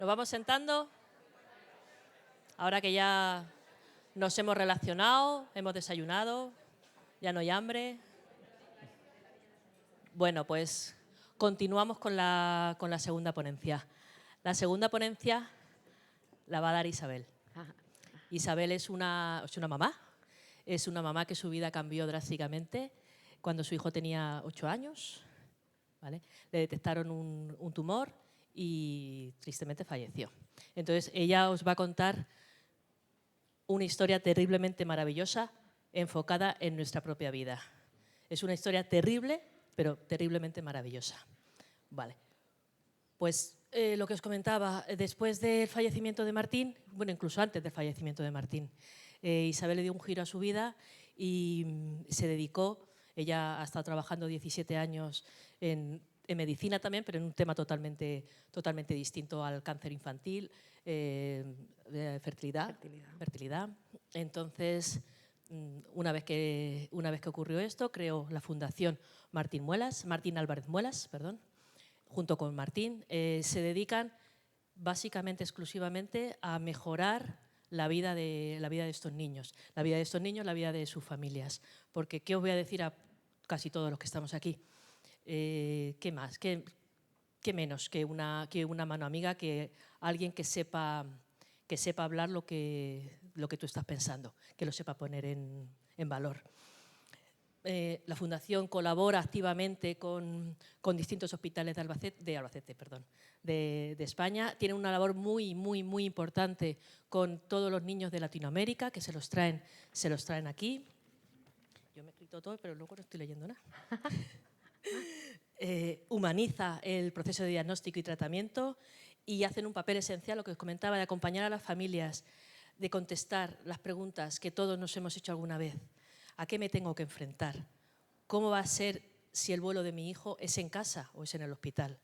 Nos vamos sentando. Ahora que ya nos hemos relacionado, hemos desayunado, ya no hay hambre. Bueno, pues continuamos con la segunda ponencia. La segunda ponencia la va a dar Isabel. Isabel es una mamá. Es una mamá que su vida cambió drásticamente cuando su hijo tenía 8 años. ¿Vale? Le detectaron un tumor y tristemente falleció. Entonces, ella os va a contar una historia terriblemente maravillosa enfocada en nuestra propia vida. Es una historia terrible, pero terriblemente maravillosa. Vale. Pues lo que os comentaba, después del fallecimiento de Martín, bueno, incluso antes del fallecimiento de Martín, Isabel le dio un giro a su vida y se dedicó, ella ha estado trabajando 17 años en medicina también, pero en un tema totalmente distinto al cáncer infantil, fertilidad. Entonces, una vez que ocurrió esto, creó la Fundación Martín Álvarez Muelas, junto con Martín. Se dedican básicamente, exclusivamente, a mejorar la vida de estos niños, la vida de sus familias. Porque, ¿qué os voy a decir a casi todos los que estamos aquí? ¿Qué más? ¿Qué menos que una mano amiga, que alguien que sepa hablar lo que tú estás pensando, que lo sepa poner en valor? La Fundación colabora activamente con distintos hospitales de España. Tiene una labor muy importante con todos los niños de Latinoamérica, que se los traen aquí. Yo me he escrito todo, pero luego no estoy leyendo nada. Humaniza el proceso de diagnóstico y tratamiento y hacen un papel esencial, lo que os comentaba, de acompañar a las familias, de contestar las preguntas que todos nos hemos hecho alguna vez. ¿A qué me tengo que enfrentar? ¿Cómo va a ser si el vuelo de mi hijo es en casa o es en el hospital?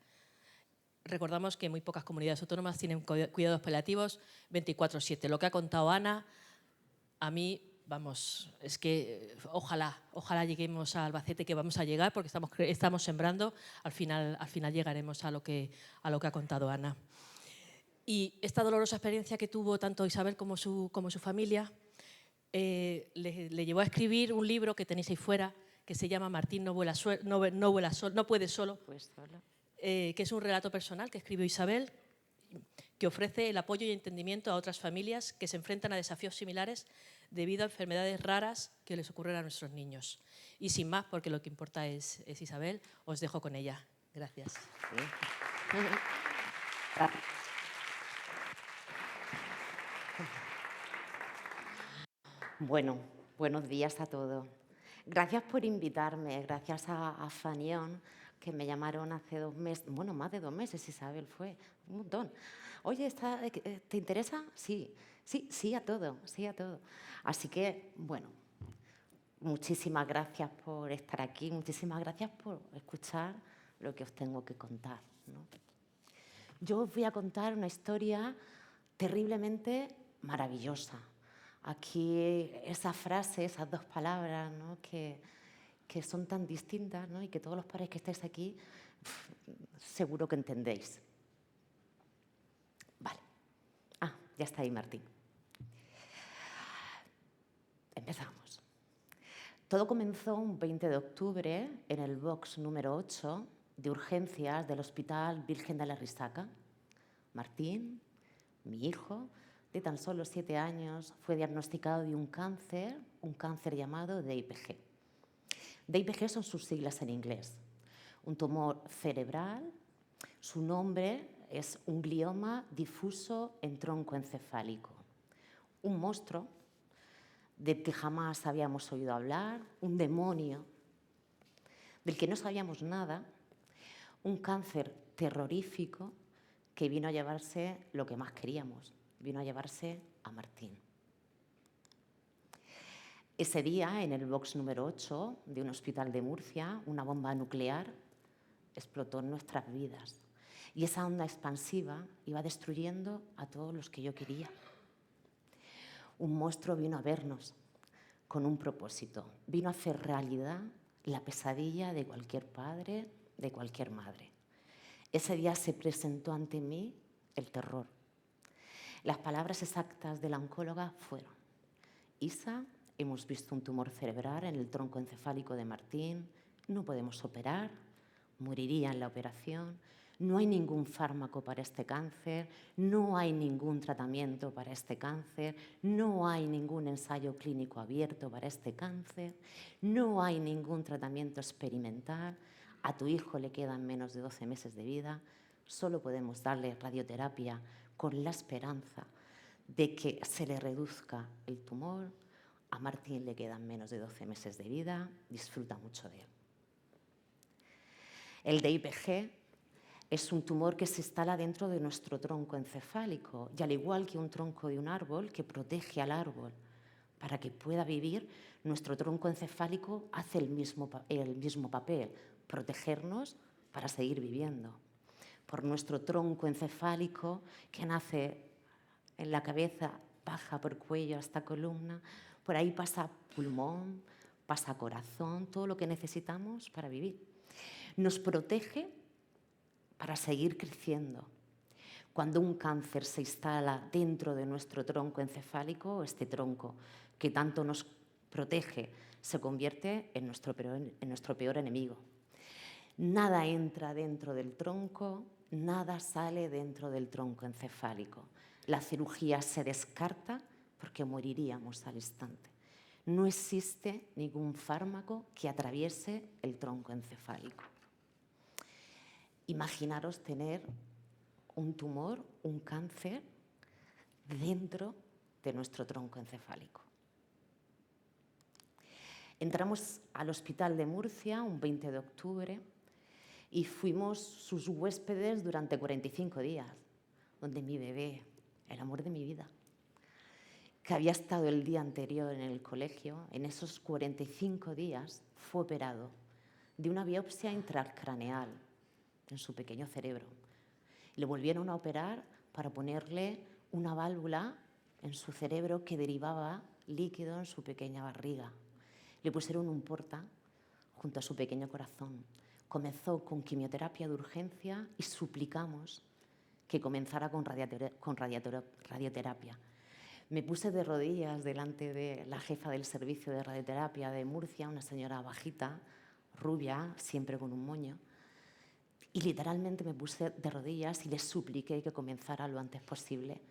Recordamos que muy pocas comunidades autónomas tienen cuidados paliativos 24/7. Lo que ha contado Ana, a mí, vamos, es que ojalá lleguemos a Albacete, que vamos a llegar porque estamos sembrando, al final llegaremos a lo que ha contado Ana. Y esta dolorosa experiencia que tuvo tanto Isabel como su familia le llevó a escribir un libro que tenéis ahí fuera, que se llama Martín no puede solo, que es un relato personal que escribió Isabel, que ofrece el apoyo y entendimiento a otras familias que se enfrentan a desafíos similares debido a enfermedades raras que les ocurren a nuestros niños. Y sin más, porque lo que importa es Isabel, os dejo con ella. Gracias. Bueno, buenos días a todos. Gracias por invitarme, gracias a Fanión, que me llamaron hace 2 meses, bueno, más de 2 meses, Isabel, fue un montón. Oye, ¿te interesa? Sí a todo, sí a todo. Así que, bueno, muchísimas gracias por estar aquí, muchísimas gracias por escuchar lo que os tengo que contar, ¿no? Yo os voy a contar una historia terriblemente maravillosa. Aquí esa frase, esas 2 palabras, ¿no?, que son tan distintas, ¿no?, y que todos los padres que estáis aquí seguro que entendéis. Vale. Ya está ahí Martín. Empezamos. Todo comenzó un 20 de octubre en el box número 8 de urgencias del Hospital Virgen de la Risaca. Martín, mi hijo, de tan solo 7 años, fue diagnosticado de un cáncer llamado DIPG. DIPG son sus siglas en inglés. Un tumor cerebral, su nombre es un glioma difuso en tronco encefálico. Un monstruo del que jamás habíamos oído hablar, un demonio del que no sabíamos nada, un cáncer terrorífico que vino a llevarse lo que más queríamos, vino a llevarse a Martín. Ese día, en el box número 8 de un hospital de Murcia, una bomba nuclear explotó en nuestras vidas. Y esa onda expansiva iba destruyendo a todos los que yo quería. Un monstruo vino a vernos con un propósito. Vino a hacer realidad la pesadilla de cualquier padre, de cualquier madre. Ese día se presentó ante mí el terror. Las palabras exactas de la oncóloga fueron: Isa, hemos visto un tumor cerebral en el tronco encefálico de Martín, no podemos operar, moriría en la operación, no hay ningún fármaco para este cáncer, no hay ningún tratamiento para este cáncer, no hay ningún ensayo clínico abierto para este cáncer, no hay ningún tratamiento experimental, a tu hijo le quedan menos de 12 meses de vida, solo podemos darle radioterapia con la esperanza de que se le reduzca el tumor. A Martín le quedan menos de 12 meses de vida, disfruta mucho de él. El DIPG es un tumor que se instala dentro de nuestro tronco encefálico y al igual que un tronco de un árbol que protege al árbol para que pueda vivir, nuestro tronco encefálico hace el mismo papel, protegernos para seguir viviendo. Por nuestro tronco encefálico que nace en la cabeza, baja por cuello hasta columna, por ahí pasa pulmón, pasa corazón, todo lo que necesitamos para vivir. Nos protege para seguir creciendo. Cuando un cáncer se instala dentro de nuestro tronco encefálico, este tronco que tanto nos protege se convierte en nuestro peor enemigo. Nada entra dentro del tronco, nada sale dentro del tronco encefálico. La cirugía se descarta porque moriríamos al instante. No existe ningún fármaco que atraviese el tronco encefálico. Imaginaros tener un tumor, un cáncer, dentro de nuestro tronco encefálico. Entramos al Hospital de Murcia un 20 de octubre y fuimos sus huéspedes durante 45 días, donde mi bebé, el amor de mi vida, que había estado el día anterior en el colegio, en esos 45 días fue operado de una biopsia intracraneal en su pequeño cerebro. Le volvieron a operar para ponerle una válvula en su cerebro que derivaba líquido en su pequeña barriga. Le pusieron un porta junto a su pequeño corazón. Comenzó con quimioterapia de urgencia y suplicamos que comenzara con radioterapia. Me puse de rodillas delante de la jefa del servicio de radioterapia de Murcia, una señora bajita, rubia, siempre con un moño, y literalmente me puse de rodillas y le supliqué que comenzara lo antes posible,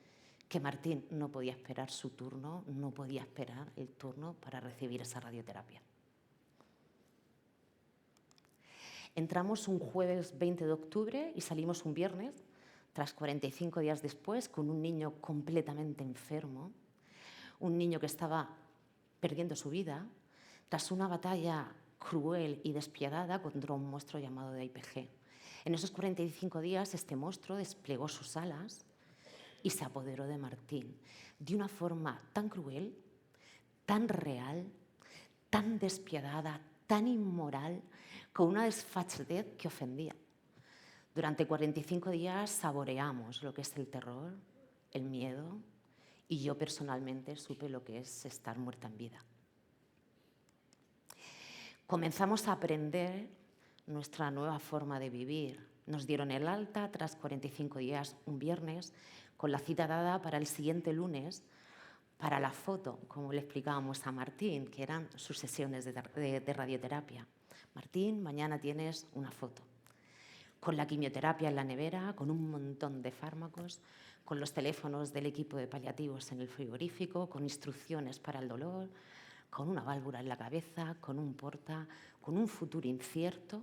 que Martín no podía esperar su turno, no podía esperar el turno para recibir esa radioterapia. Entramos un jueves 20 de octubre y salimos un viernes, tras 45 días después, con un niño completamente enfermo, un niño que estaba perdiendo su vida, tras una batalla cruel y despiadada contra un monstruo llamado DIPG. En esos 45 días este monstruo desplegó sus alas y se apoderó de Martín de una forma tan cruel, tan real, tan despiadada, tan inmoral, con una desfachatez que ofendía. Durante 45 días saboreamos lo que es el terror, el miedo, y yo personalmente supe lo que es estar muerta en vida. Comenzamos a aprender nuestra nueva forma de vivir. Nos dieron el alta tras 45 días, un viernes, con la cita dada para el siguiente lunes, para la foto, como le explicábamos a Martín, que eran sus sesiones de radioterapia. Martín, mañana tienes una foto. Con la quimioterapia en la nevera, con un montón de fármacos, con los teléfonos del equipo de paliativos en el frigorífico, con instrucciones para el dolor, con una válvula en la cabeza, con un porta, con un futuro incierto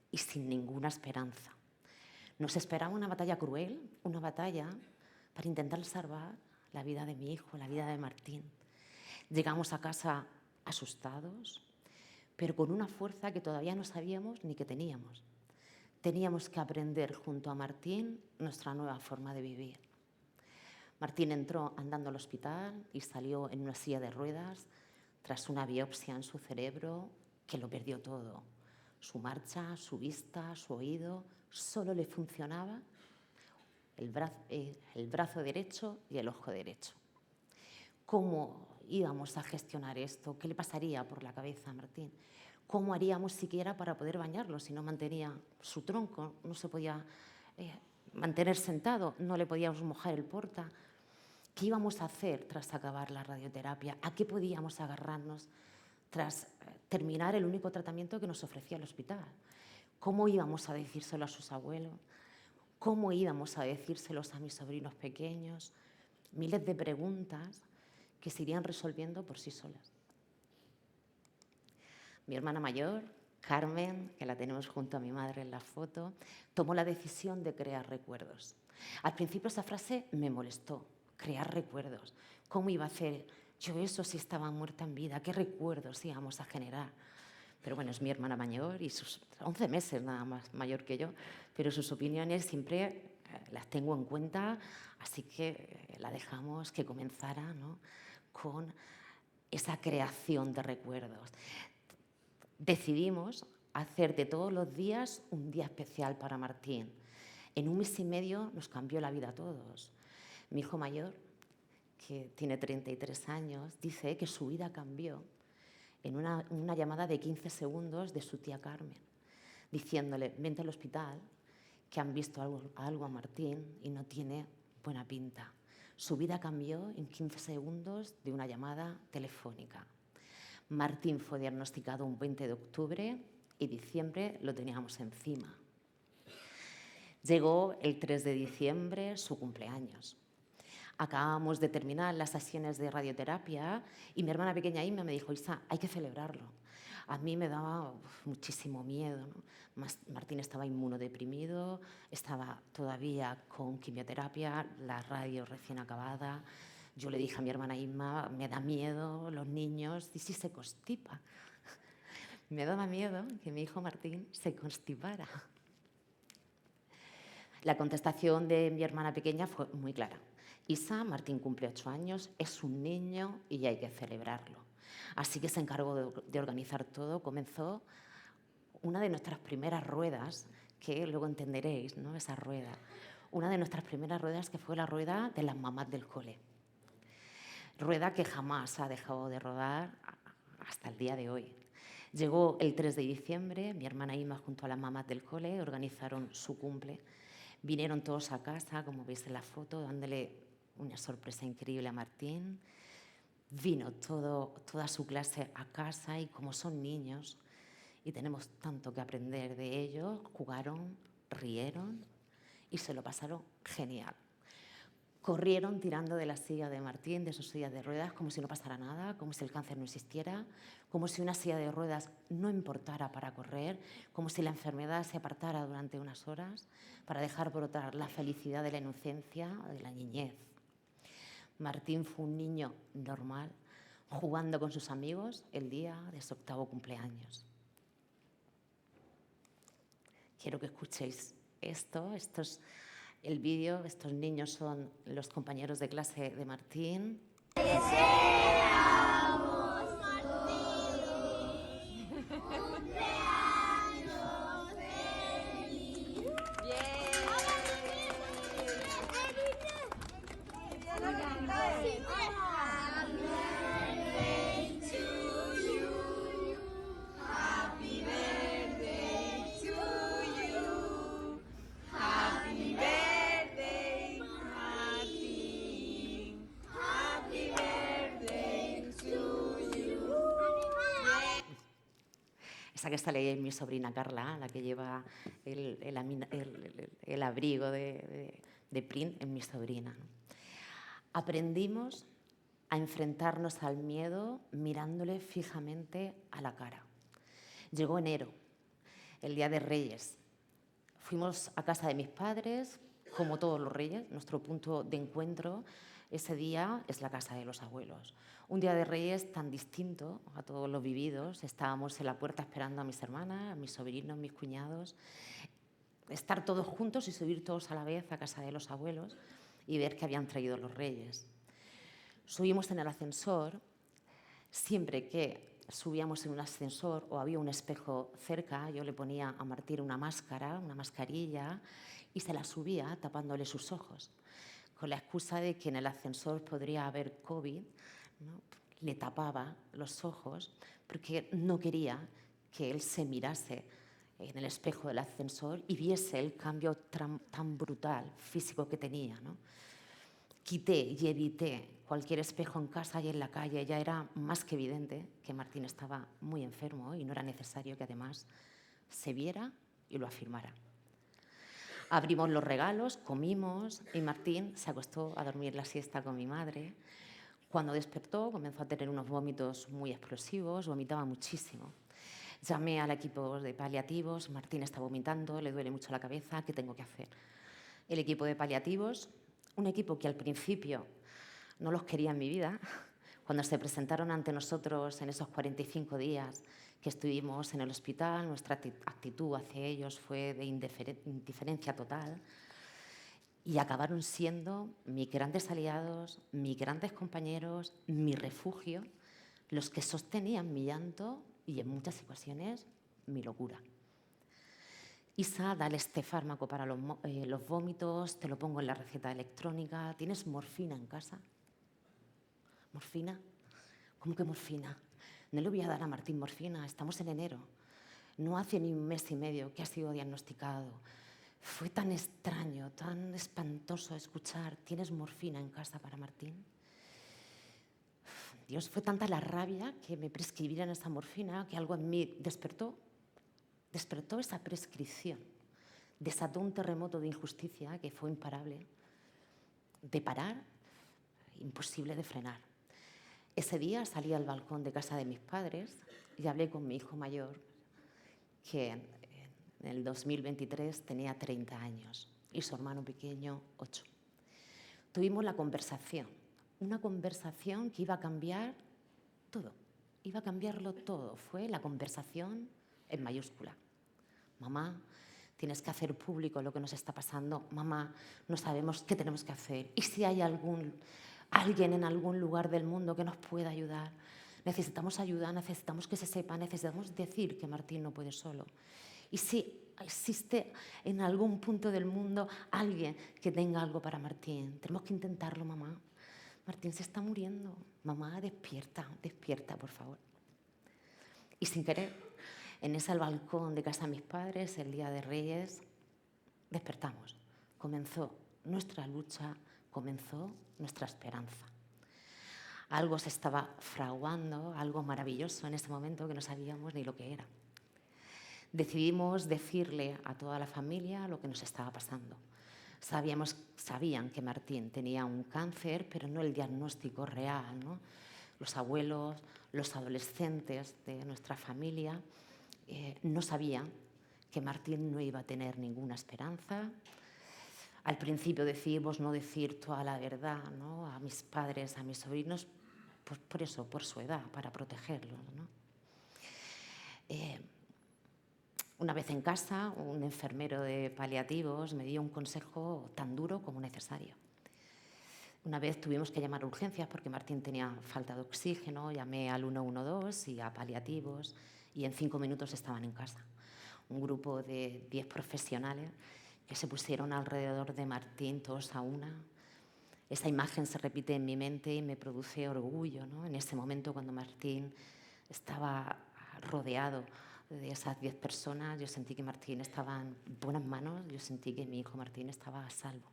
y sin ninguna esperanza. Nos esperaba una batalla cruel, una batalla para intentar salvar la vida de mi hijo, la vida de Martín. Llegamos a casa asustados, pero con una fuerza que todavía no sabíamos ni que teníamos. Teníamos que aprender junto a Martín nuestra nueva forma de vivir. Martín entró andando al hospital y salió en una silla de ruedas tras una biopsia en su cerebro que lo perdió todo. Su marcha, su vista, su oído, solo le funcionaba el brazo derecho y el ojo derecho. ¿Cómo íbamos a gestionar esto? ¿Qué le pasaría por la cabeza a Martín? ¿Cómo haríamos siquiera para poder bañarlo si no mantenía su tronco? No se podía mantener sentado, no le podíamos mojar el porta. ¿Qué íbamos a hacer tras acabar la radioterapia? ¿A qué podíamos agarrarnos tras terminar el único tratamiento que nos ofrecía el hospital? ¿Cómo íbamos a decírselo a sus abuelos? ¿Cómo íbamos a decírselos a mis sobrinos pequeños? Miles de preguntas que se irían resolviendo por sí solas. Mi hermana mayor, Carmen, que la tenemos junto a mi madre en la foto, tomó la decisión de crear recuerdos. Al principio esa frase me molestó, crear recuerdos. ¿Cómo iba a hacer yo eso si estaba muerta en vida? ¿Qué recuerdos íbamos a generar? Pero bueno, es mi hermana mayor y sus 11 meses nada más mayor que yo, pero sus opiniones siempre las tengo en cuenta, así que la dejamos que comenzara, ¿no?, con esa creación de recuerdos. Decidimos hacer de todos los días un día especial para Martín. En 1 mes y medio nos cambió la vida a todos. Mi hijo mayor, que tiene 33 años, dice que su vida cambió en una llamada de 15 segundos de su tía Carmen, diciéndole: vente al hospital, que han visto algo a Martín y no tiene buena pinta. Su vida cambió en 15 segundos de una llamada telefónica. Martín fue diagnosticado un 20 de octubre y diciembre lo teníamos encima. Llegó el 3 de diciembre, su cumpleaños. Acabamos de terminar las sesiones de radioterapia y mi hermana pequeña Inma me dijo: Isa, hay que celebrarlo. A mí me daba muchísimo miedo, ¿no? Martín estaba inmunodeprimido, estaba todavía con quimioterapia, la radio recién acabada. Yo le dije a mi hermana Inma: me da miedo los niños, ¿y si se constipa? Me daba miedo que mi hijo Martín se constipara. La contestación de mi hermana pequeña fue muy clara: Isa, Martín cumple 8 años, es un niño y hay que celebrarlo. Así que se encargó de organizar todo. Comenzó una de nuestras primeras ruedas, que luego entenderéis, ¿no?, esa rueda. Una de nuestras primeras ruedas, que fue la rueda de las mamás del cole. Rueda que jamás ha dejado de rodar hasta el día de hoy. Llegó el 3 de diciembre, mi hermana Inma junto a las mamás del cole organizaron su cumple. Vinieron todos a casa, como veis en la foto, dándole una sorpresa increíble a Martín. Vino toda su clase a casa y como son niños y tenemos tanto que aprender de ellos, jugaron, rieron y se lo pasaron genial. Corrieron tirando de la silla de Martín, de sus sillas de ruedas, como si no pasara nada, como si el cáncer no existiera, como si una silla de ruedas no importara para correr, como si la enfermedad se apartara durante unas horas para dejar brotar la felicidad de la inocencia, de la niñez. Martín fue un niño normal, jugando con sus amigos el día de su 8º cumpleaños. Quiero que escuchéis esto es el vídeo. Estos niños son los compañeros de clase de Martín. Esa que está ahí mi sobrina Carla, la que lleva el abrigo de print, es mi sobrina. Aprendimos a enfrentarnos al miedo mirándole fijamente a la cara. Llegó enero, el Día de Reyes. Fuimos a casa de mis padres, como todos los reyes. Nuestro punto de encuentro ese día es la casa de los abuelos. Un Día de Reyes tan distinto a todos los vividos. Estábamos en la puerta esperando a mis hermanas, a mis sobrinos, mis cuñados. Estar todos juntos y subir todos a la vez a casa de los abuelos y ver que habían traído los reyes. Subimos en el ascensor. Siempre que subíamos en un ascensor o había un espejo cerca, yo le ponía a Martín una máscara, una mascarilla, y se la subía tapándole sus ojos, con la excusa de que en el ascensor podría haber COVID, ¿no? Le tapaba los ojos porque no quería que él se mirase en el espejo del ascensor y viese el cambio tan brutal físico que tenía, ¿no? Quité y evité cualquier espejo en casa y en la calle. Ya era más que evidente que Martín estaba muy enfermo y no era necesario que además se viera y lo afirmara. Abrimos los regalos, comimos y Martín se acostó a dormir la siesta con mi madre. Cuando despertó comenzó a tener unos vómitos muy explosivos, vomitaba muchísimo. Llamé al equipo de paliativos, Martín está vomitando, le duele mucho la cabeza, ¿qué tengo que hacer? El equipo de paliativos, un equipo que al principio no los quería en mi vida, cuando se presentaron ante nosotros en esos 45 días que estuvimos en el hospital, nuestra actitud hacia ellos fue de indiferencia total y acabaron siendo mis grandes aliados, mis grandes compañeros, mi refugio, los que sostenían mi llanto y en muchas ocasiones mi locura. Isa, dale este fármaco para los vómitos, te lo pongo en la receta electrónica. ¿Tienes morfina en casa? ¿Morfina? ¿Cómo que morfina? No le voy a dar a Martín morfina, estamos en enero. No hace ni un mes y medio que ha sido diagnosticado. Fue tan extraño, tan espantoso escuchar, ¿tienes morfina en casa para Martín? Dios, fue tanta la rabia que me prescribieran esa morfina que algo en mí despertó esa prescripción, desató un terremoto de injusticia que fue imparable, de parar, imposible de frenar. Ese día salí al balcón de casa de mis padres y hablé con mi hijo mayor, que en el 2023 tenía 30 años y su hermano pequeño 8. Tuvimos la conversación, una conversación que iba a cambiar todo, iba a cambiarlo todo. Fue la conversación en mayúscula. Mamá, tienes que hacer público lo que nos está pasando. Mamá, no sabemos qué tenemos que hacer. ¿Y si hay alguien en algún lugar del mundo que nos pueda ayudar? Necesitamos ayuda, necesitamos que se sepa, necesitamos decir que Martín no puede solo. ¿Y si existe en algún punto del mundo alguien que tenga algo para Martín? Tenemos que intentarlo, mamá. Martín se está muriendo. Mamá, despierta, despierta, por favor. Y sin querer, en ese balcón de casa de mis padres, el día de Reyes, despertamos. Comenzó nuestra lucha, comenzó nuestra esperanza. Algo se estaba fraguando, algo maravilloso en ese momento que no sabíamos ni lo que era. Decidimos decirle a toda la familia lo que nos estaba pasando. Sabían que Martín tenía un cáncer, pero no el diagnóstico real, ¿no? Los abuelos, los adolescentes de nuestra familia no sabían que Martín no iba a tener ninguna esperanza. Al principio decidimos no decir toda la verdad, ¿no? A mis padres, a mis sobrinos, pues por eso, por su edad, para protegerlos, ¿no? Una vez en casa, un enfermero de paliativos me dio un consejo tan duro como necesario. Una vez tuvimos que llamar a urgencias porque Martín tenía falta de oxígeno, llamé al 112 y a paliativos y en 5 minutos estaban en casa. Un grupo de 10 profesionales que se pusieron alrededor de Martín, todos a una. Esa imagen se repite en mi mente y me produce orgullo, ¿no? En ese momento, cuando Martín estaba rodeado de esas 10 personas, yo sentí que Martín estaba en buenas manos, yo sentí que mi hijo Martín estaba a salvo.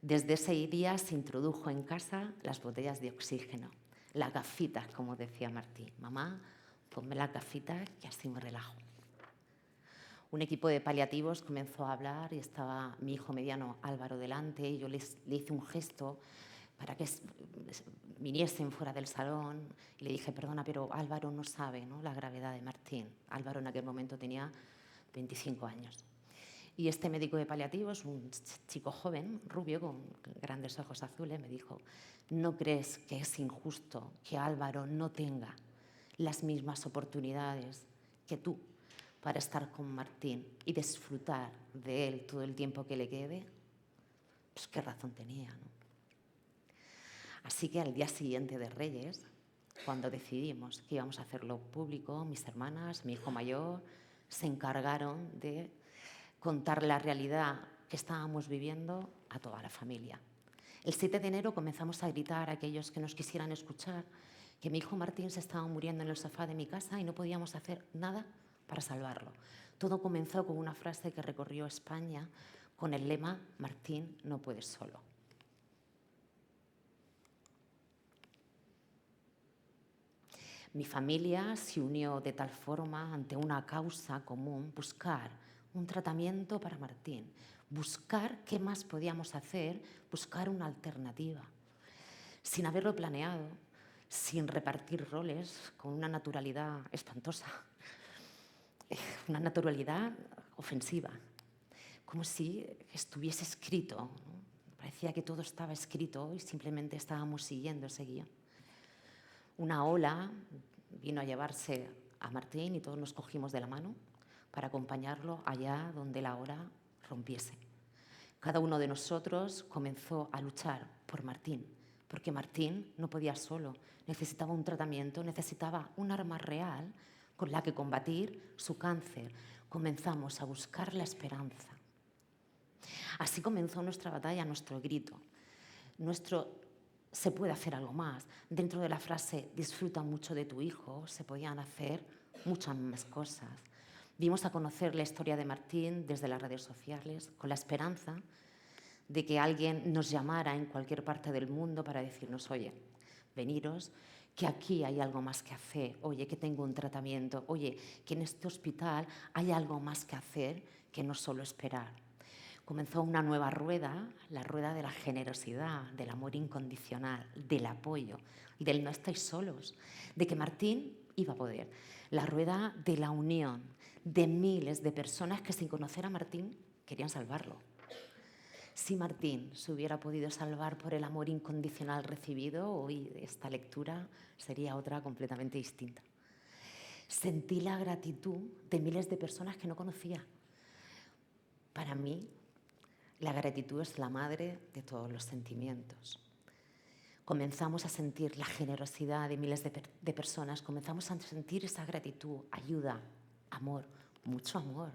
Desde ese día se introdujo en casa las botellas de oxígeno, las gafitas, como decía Martín. Mamá, ponme las gafitas que así me relajo. Un equipo de paliativos comenzó a hablar y estaba mi hijo mediano Álvaro delante y yo le hice un gesto para que viniesen fuera del salón y le dije, perdona, pero Álvaro no sabe, ¿no?, la gravedad de Martín. Álvaro en aquel momento tenía 25 años. Y este médico de paliativos, un chico joven, rubio, con grandes ojos azules, me dijo, ¿no crees que es injusto que Álvaro no tenga las mismas oportunidades que tú para estar con Martín y disfrutar de él todo el tiempo que le quede? Pues qué razón tenía, ¿no? Así que al día siguiente de Reyes, cuando decidimos que íbamos a hacerlo público, mis hermanas, mi hijo mayor, se encargaron de contar la realidad que estábamos viviendo a toda la familia. El 7 de enero comenzamos a gritar a aquellos que nos quisieran escuchar que mi hijo Martín se estaba muriendo en el sofá de mi casa y no podíamos hacer nada para salvarlo. Todo comenzó con una frase que recorrió España con el lema «Martín, no puedes solo». Mi familia se unió de tal forma ante una causa común, buscar un tratamiento para Martín, buscar qué más podíamos hacer, buscar una alternativa. Sin haberlo planeado, sin repartir roles, con una naturalidad espantosa, una naturalidad ofensiva, como si estuviese escrito, ¿no? Parecía que todo estaba escrito y simplemente estábamos siguiendo ese guión. Una ola vino a llevarse a Martín y todos nos cogimos de la mano para acompañarlo allá donde la ola rompiese. Cada uno de nosotros comenzó a luchar por Martín, porque Martín no podía solo, necesitaba un tratamiento, necesitaba un arma real con la que combatir su cáncer. Comenzamos a buscar la esperanza. Así comenzó nuestra batalla, nuestro grito, se puede hacer algo más. Dentro de la frase disfruta mucho de tu hijo, se podían hacer muchas más cosas. Dimos a conocer la historia de Martín desde las redes sociales con la esperanza de que alguien nos llamara en cualquier parte del mundo para decirnos, oye, veniros, que aquí hay algo más que hacer, oye, que tengo un tratamiento, oye, que en este hospital hay algo más que hacer que no solo esperar. Comenzó una nueva rueda, la rueda de la generosidad, del amor incondicional, del apoyo, del no estáis solos, de que Martín iba a poder. La rueda de la unión de miles de personas que sin conocer a Martín querían salvarlo. Si Martín se hubiera podido salvar por el amor incondicional recibido, hoy esta lectura sería otra completamente distinta. Sentí la gratitud de miles de personas que no conocía. Para mí, la gratitud es la madre de todos los sentimientos. Comenzamos a sentir la generosidad de miles de personas, comenzamos a sentir esa gratitud, ayuda, amor, mucho amor,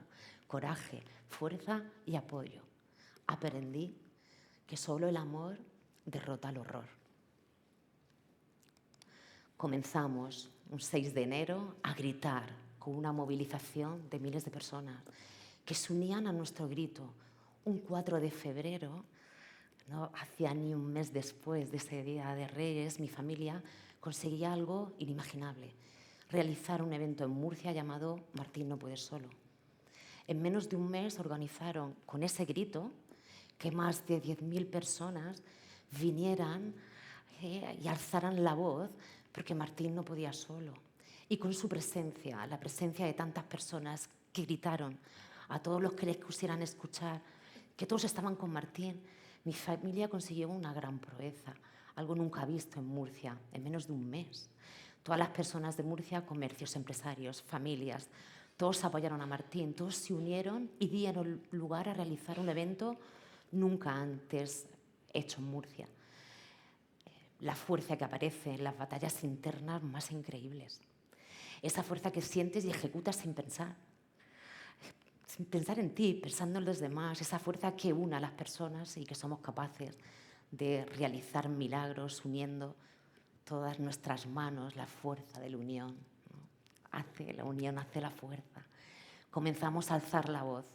coraje, fuerza y apoyo. Aprendí que solo el amor derrota el horror. Comenzamos un 6 de enero a gritar con una movilización de miles de personas que se unían a nuestro grito. Un 4 de febrero, no hacía ni un mes después de ese Día de Reyes, mi familia conseguía algo inimaginable, realizar un evento en Murcia llamado Martín no puede solo. En menos de un mes organizaron con ese grito que más de 10.000 personas vinieran y alzaran la voz porque Martín no podía solo. Y con su presencia, la presencia de tantas personas que gritaron a todos los que les quisieran escuchar, que todos estaban con Martín, mi familia consiguió una gran proeza, algo nunca visto en Murcia, en menos de un mes. Todas las personas de Murcia, comercios, empresarios, familias, todos apoyaron a Martín, todos se unieron y dieron lugar a realizar un evento nunca antes hecho en Murcia. La fuerza que aparece en las batallas internas más increíbles. Esa fuerza que sientes y ejecutas sin pensar en ti, pensando en los demás, esa fuerza que une a las personas y que somos capaces de realizar milagros uniendo todas nuestras manos, la fuerza de la unión, ¿no? La unión hace la fuerza. Comenzamos a alzar la voz,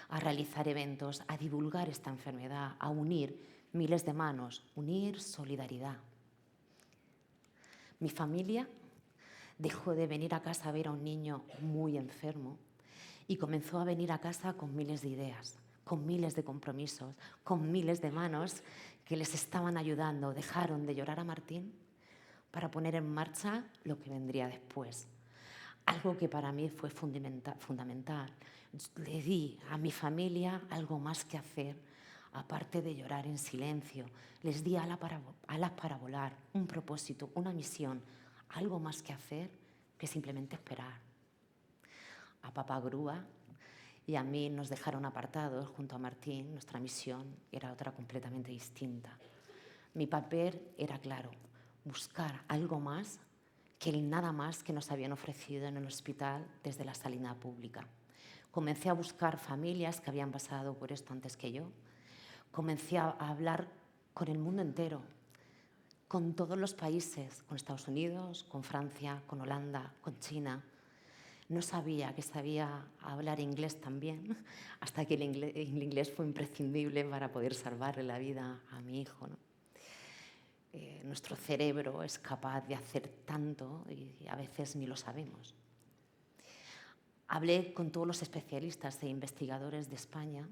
a realizar eventos, a divulgar esta enfermedad, a unir miles de manos, unir solidaridad. Mi familia dejó de venir a casa a ver a un niño muy enfermo y comenzó a venir a casa con miles de ideas, con miles de compromisos, con miles de manos que les estaban ayudando. Dejaron de llorar a Martín para poner en marcha lo que vendría después. Algo que para mí fue fundamental. Le di a mi familia algo más que hacer, aparte de llorar en silencio. Les di alas para volar, un propósito, una misión, algo más que hacer que simplemente esperar. A papá Grúa y a mí nos dejaron apartados junto a Martín. Nuestra misión era otra completamente distinta. Mi papel era claro, buscar algo más que el nada más que nos habían ofrecido en el hospital desde la sanidad pública. Comencé a buscar familias que habían pasado por esto antes que yo. Comencé a hablar con el mundo entero, con todos los países, con Estados Unidos, con Francia, con Holanda, con China. No sabía que sabía hablar inglés también, hasta que el inglés fue imprescindible para poder salvarle la vida a mi hijo, ¿no? Nuestro cerebro es capaz de hacer tanto y a veces ni lo sabemos. Hablé con todos los especialistas e investigadores de España.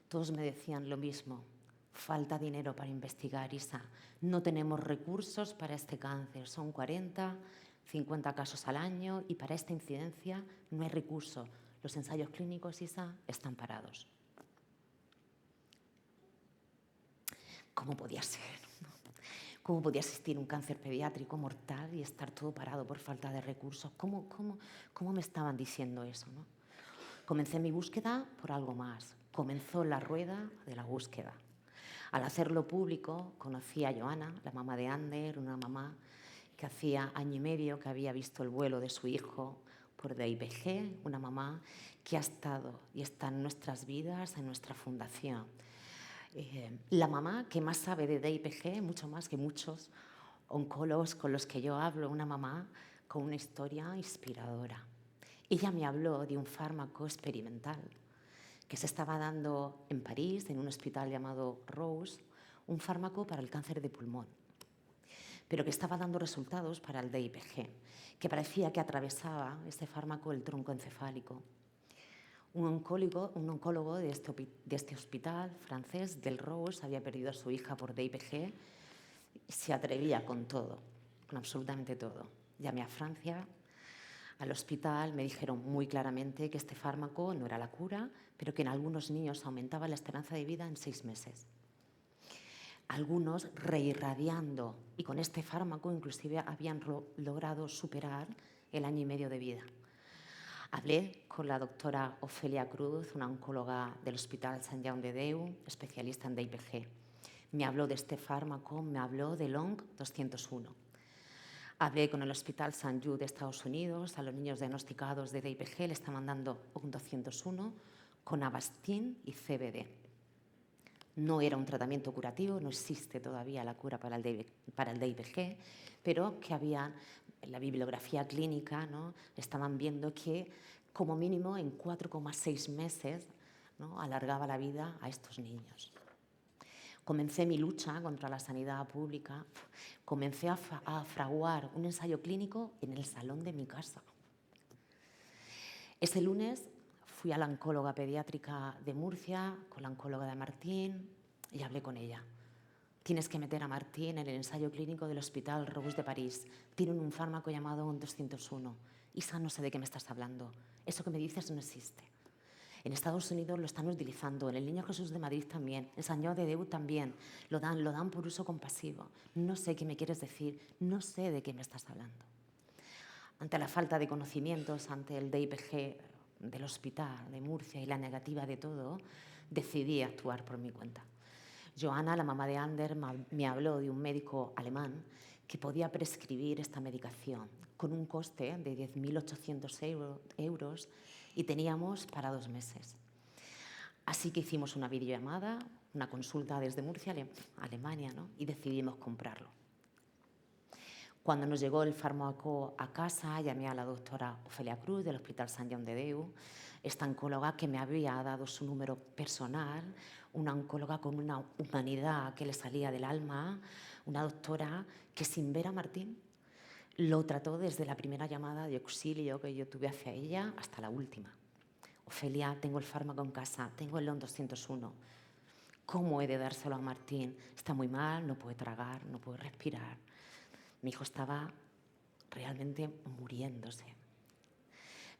Todos me decían lo mismo. Falta dinero para investigar, Isa. No tenemos recursos para este cáncer. Son 40, 50 casos al año y para esta incidencia no hay recursos. Los ensayos clínicos, Isa, están parados. ¿Cómo podía ser? ¿Cómo podía existir un cáncer pediátrico mortal y estar todo parado por falta de recursos? ¿Cómo me estaban diciendo eso, no? Comencé mi búsqueda por algo más. Comenzó la rueda de la búsqueda. Al hacerlo público, conocí a Joana, la mamá de Ander, una mamá que hacía año y medio que había visto el vuelo de su hijo por DIPG, una mamá que ha estado y está en nuestras vidas, en nuestra fundación. La mamá que más sabe de DIPG, mucho más que muchos oncólogos con los que yo hablo, una mamá con una historia inspiradora. Ella me habló de un fármaco experimental que se estaba dando en París, en un hospital llamado Rose, un fármaco para el cáncer de pulmón, pero que estaba dando resultados para el DIPG, que parecía que atravesaba este fármaco el tronco encefálico. Un oncólogo de este hospital francés, del Rose, había perdido a su hija por DIPG y se atrevía con todo, con absolutamente todo. Llamé a Francia, al hospital, me dijeron muy claramente que este fármaco no era la cura, pero que en algunos niños aumentaba la esperanza de vida en 6 meses. Algunos reirradiando, y con este fármaco inclusive habían logrado superar el año y medio de vida. Hablé con la doctora Ofelia Cruz, una oncóloga del Hospital Sant Jaume de Déu, especialista en DIPG. Me habló de este fármaco, me habló de LONG 201. Hablé con el Hospital Sant Jude de Estados Unidos, a los niños diagnosticados de DIPG le estaban dando un 201 con Avastin y CBD. No era un tratamiento curativo, no existe todavía la cura para el DIPG, pero que había en la bibliografía clínica, ¿no? Estaban viendo que como mínimo en 4,6 meses, ¿no? Alargaba la vida a estos niños. Comencé mi lucha contra la sanidad pública, comencé a fraguar un ensayo clínico en el salón de mi casa. Ese lunes fui a la oncóloga pediátrica de Murcia, con la oncóloga de Martín, y hablé con ella. Tienes que meter a Martín en el ensayo clínico del Hospital Rose de París. Tienen un fármaco llamado 201. Isa, no sé de qué me estás hablando. Eso que me dices no existe. En Estados Unidos lo están utilizando, en el Niño Jesús de Madrid también, en Sant Jaume de Déu también. Lo dan por uso compasivo. No sé qué me quieres decir, no sé de qué me estás hablando. Ante la falta de conocimientos, ante el DIPG del hospital de Murcia y la negativa de todo, decidí actuar por mi cuenta. Joana, la mamá de Ander, me habló de un médico alemán que podía prescribir esta medicación con un coste de 10.800 euros y teníamos para 2 meses. Así que hicimos una videollamada, una consulta desde Murcia, Alemania, ¿no? Y decidimos comprarlo. Cuando nos llegó el fármaco a casa, llamé a la doctora Ofelia Cruz del Hospital Sant Jaume de Déu, esta oncóloga que me había dado su número personal, una oncóloga con una humanidad que le salía del alma, una doctora que sin ver a Martín lo trató desde la primera llamada de auxilio que yo tuve hacia ella hasta la última. Ofelia, tengo el fármaco en casa, tengo el LON 201. ¿Cómo he de dárselo a Martín? Está muy mal, no puede tragar, no puede respirar. Mi hijo estaba realmente muriéndose.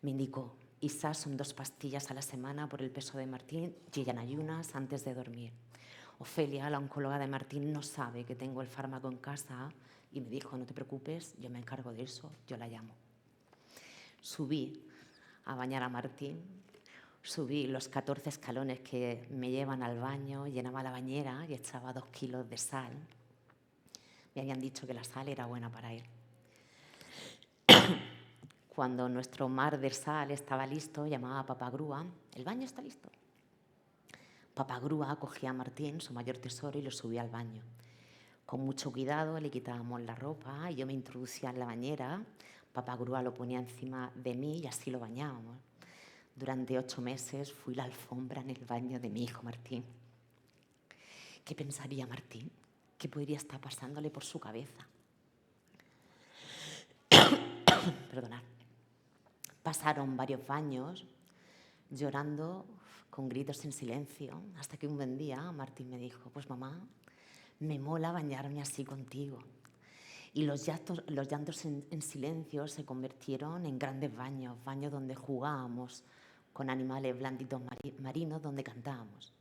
Me indicó, Isa, son 2 pastillas a la semana por el peso de Martín y en ayunas antes de dormir. Ofelia, la oncóloga de Martín, no sabe que tengo el fármaco en casa y me dijo, no te preocupes, yo me encargo de eso, yo la llamo. Subí a bañar a Martín, subí los 14 escalones que me llevan al baño, llenaba la bañera y echaba 2 kilos de sal. Me habían dicho que la sal era buena para él. Cuando nuestro mar de sal estaba listo, llamaba a Papá Grúa, el baño está listo. Papá Grúa cogía a Martín, su mayor tesoro, y lo subía al baño. Con mucho cuidado le quitábamos la ropa y yo me introducía en la bañera. Papá Grúa lo ponía encima de mí y así lo bañábamos. Durante 8 meses fui la alfombra en el baño de mi hijo Martín. ¿Qué pensaría Martín? ¿Qué podría estar pasándole por su cabeza? Perdonad. Pasaron varios baños llorando con gritos en silencio, hasta que un buen día Martín me dijo: pues mamá, me mola bañarme así contigo. Y los llantos en silencio se convirtieron en grandes baños, baños donde jugábamos con animales blanditos marinos, donde cantábamos.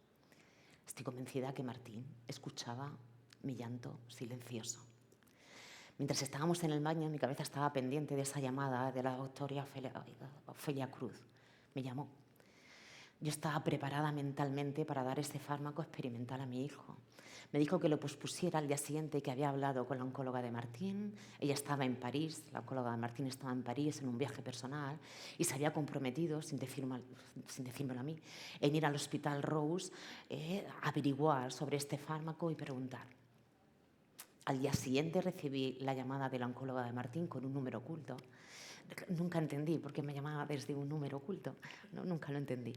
Estoy convencida que Martín escuchaba mi llanto silencioso. Mientras estábamos en el baño, mi cabeza estaba pendiente de esa llamada de la doctora Ofelia Cruz. Me llamó. Yo estaba preparada mentalmente para dar ese fármaco experimental a mi hijo. Me dijo que lo pospusiera al día siguiente, que había hablado con la oncóloga de Martín. Ella estaba en París, la oncóloga de Martín estaba en París en un viaje personal y se había comprometido, sin decírmelo a mí, en ir al Hospital Rose a averiguar sobre este fármaco y preguntar. Al día siguiente recibí la llamada de la oncóloga de Martín con un número oculto. Nunca entendí por qué me llamaba desde un número oculto. No, nunca lo entendí.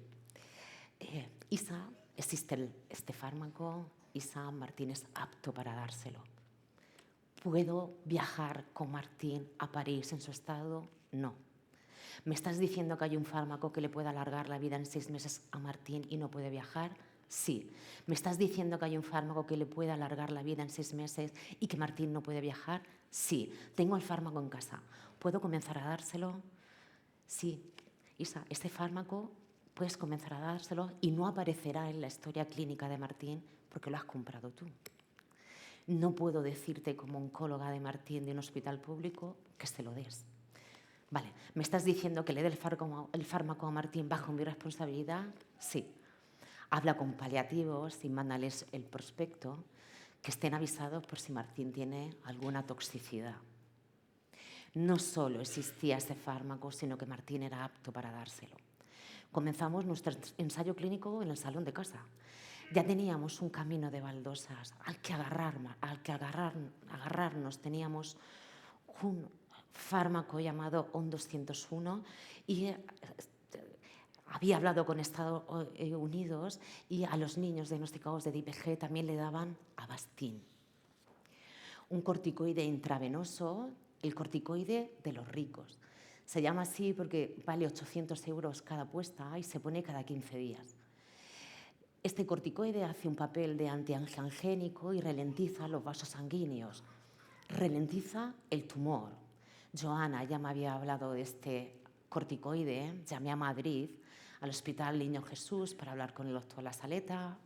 Isa, existe este fármaco. Isa, Martín es apto para dárselo. ¿Puedo viajar con Martín a París en su estado? No. ¿Me estás diciendo que hay un fármaco que le puede alargar la vida en 6 meses a Martín y no puede viajar? Sí. ¿Me estás diciendo que hay un fármaco que le puede alargar la vida en 6 meses y que Martín no puede viajar? Sí. Tengo el fármaco en casa. ¿Puedo comenzar a dárselo? Sí. Isa, este fármaco puedes comenzar a dárselo y no aparecerá en la historia clínica de Martín porque lo has comprado tú. No puedo decirte como oncóloga de Martín de un hospital público que se lo des. Vale, ¿me estás diciendo que le dé el fármaco a Martín bajo mi responsabilidad? Sí. Habla con paliativos y mándales el prospecto, que estén avisados por si Martín tiene alguna toxicidad. No solo existía ese fármaco, sino que Martín era apto para dárselo. Comenzamos nuestro ensayo clínico en el salón de casa. Ya teníamos un camino de baldosas al que agarrarnos. Teníamos un fármaco llamado ON201 y había hablado con Estados Unidos y a los niños diagnosticados de DIPG también le daban Avastin. Un corticoide intravenoso, el corticoide de los ricos. Se llama así porque vale 800 euros cada puesta y se pone cada 15 días. Este corticoide hace un papel de antiangiogénico y ralentiza los vasos sanguíneos, ralentiza el tumor. Joana ya me había hablado de este corticoide, llamé a Madrid, al Hospital Niño Jesús, para hablar con el doctor La Saleta,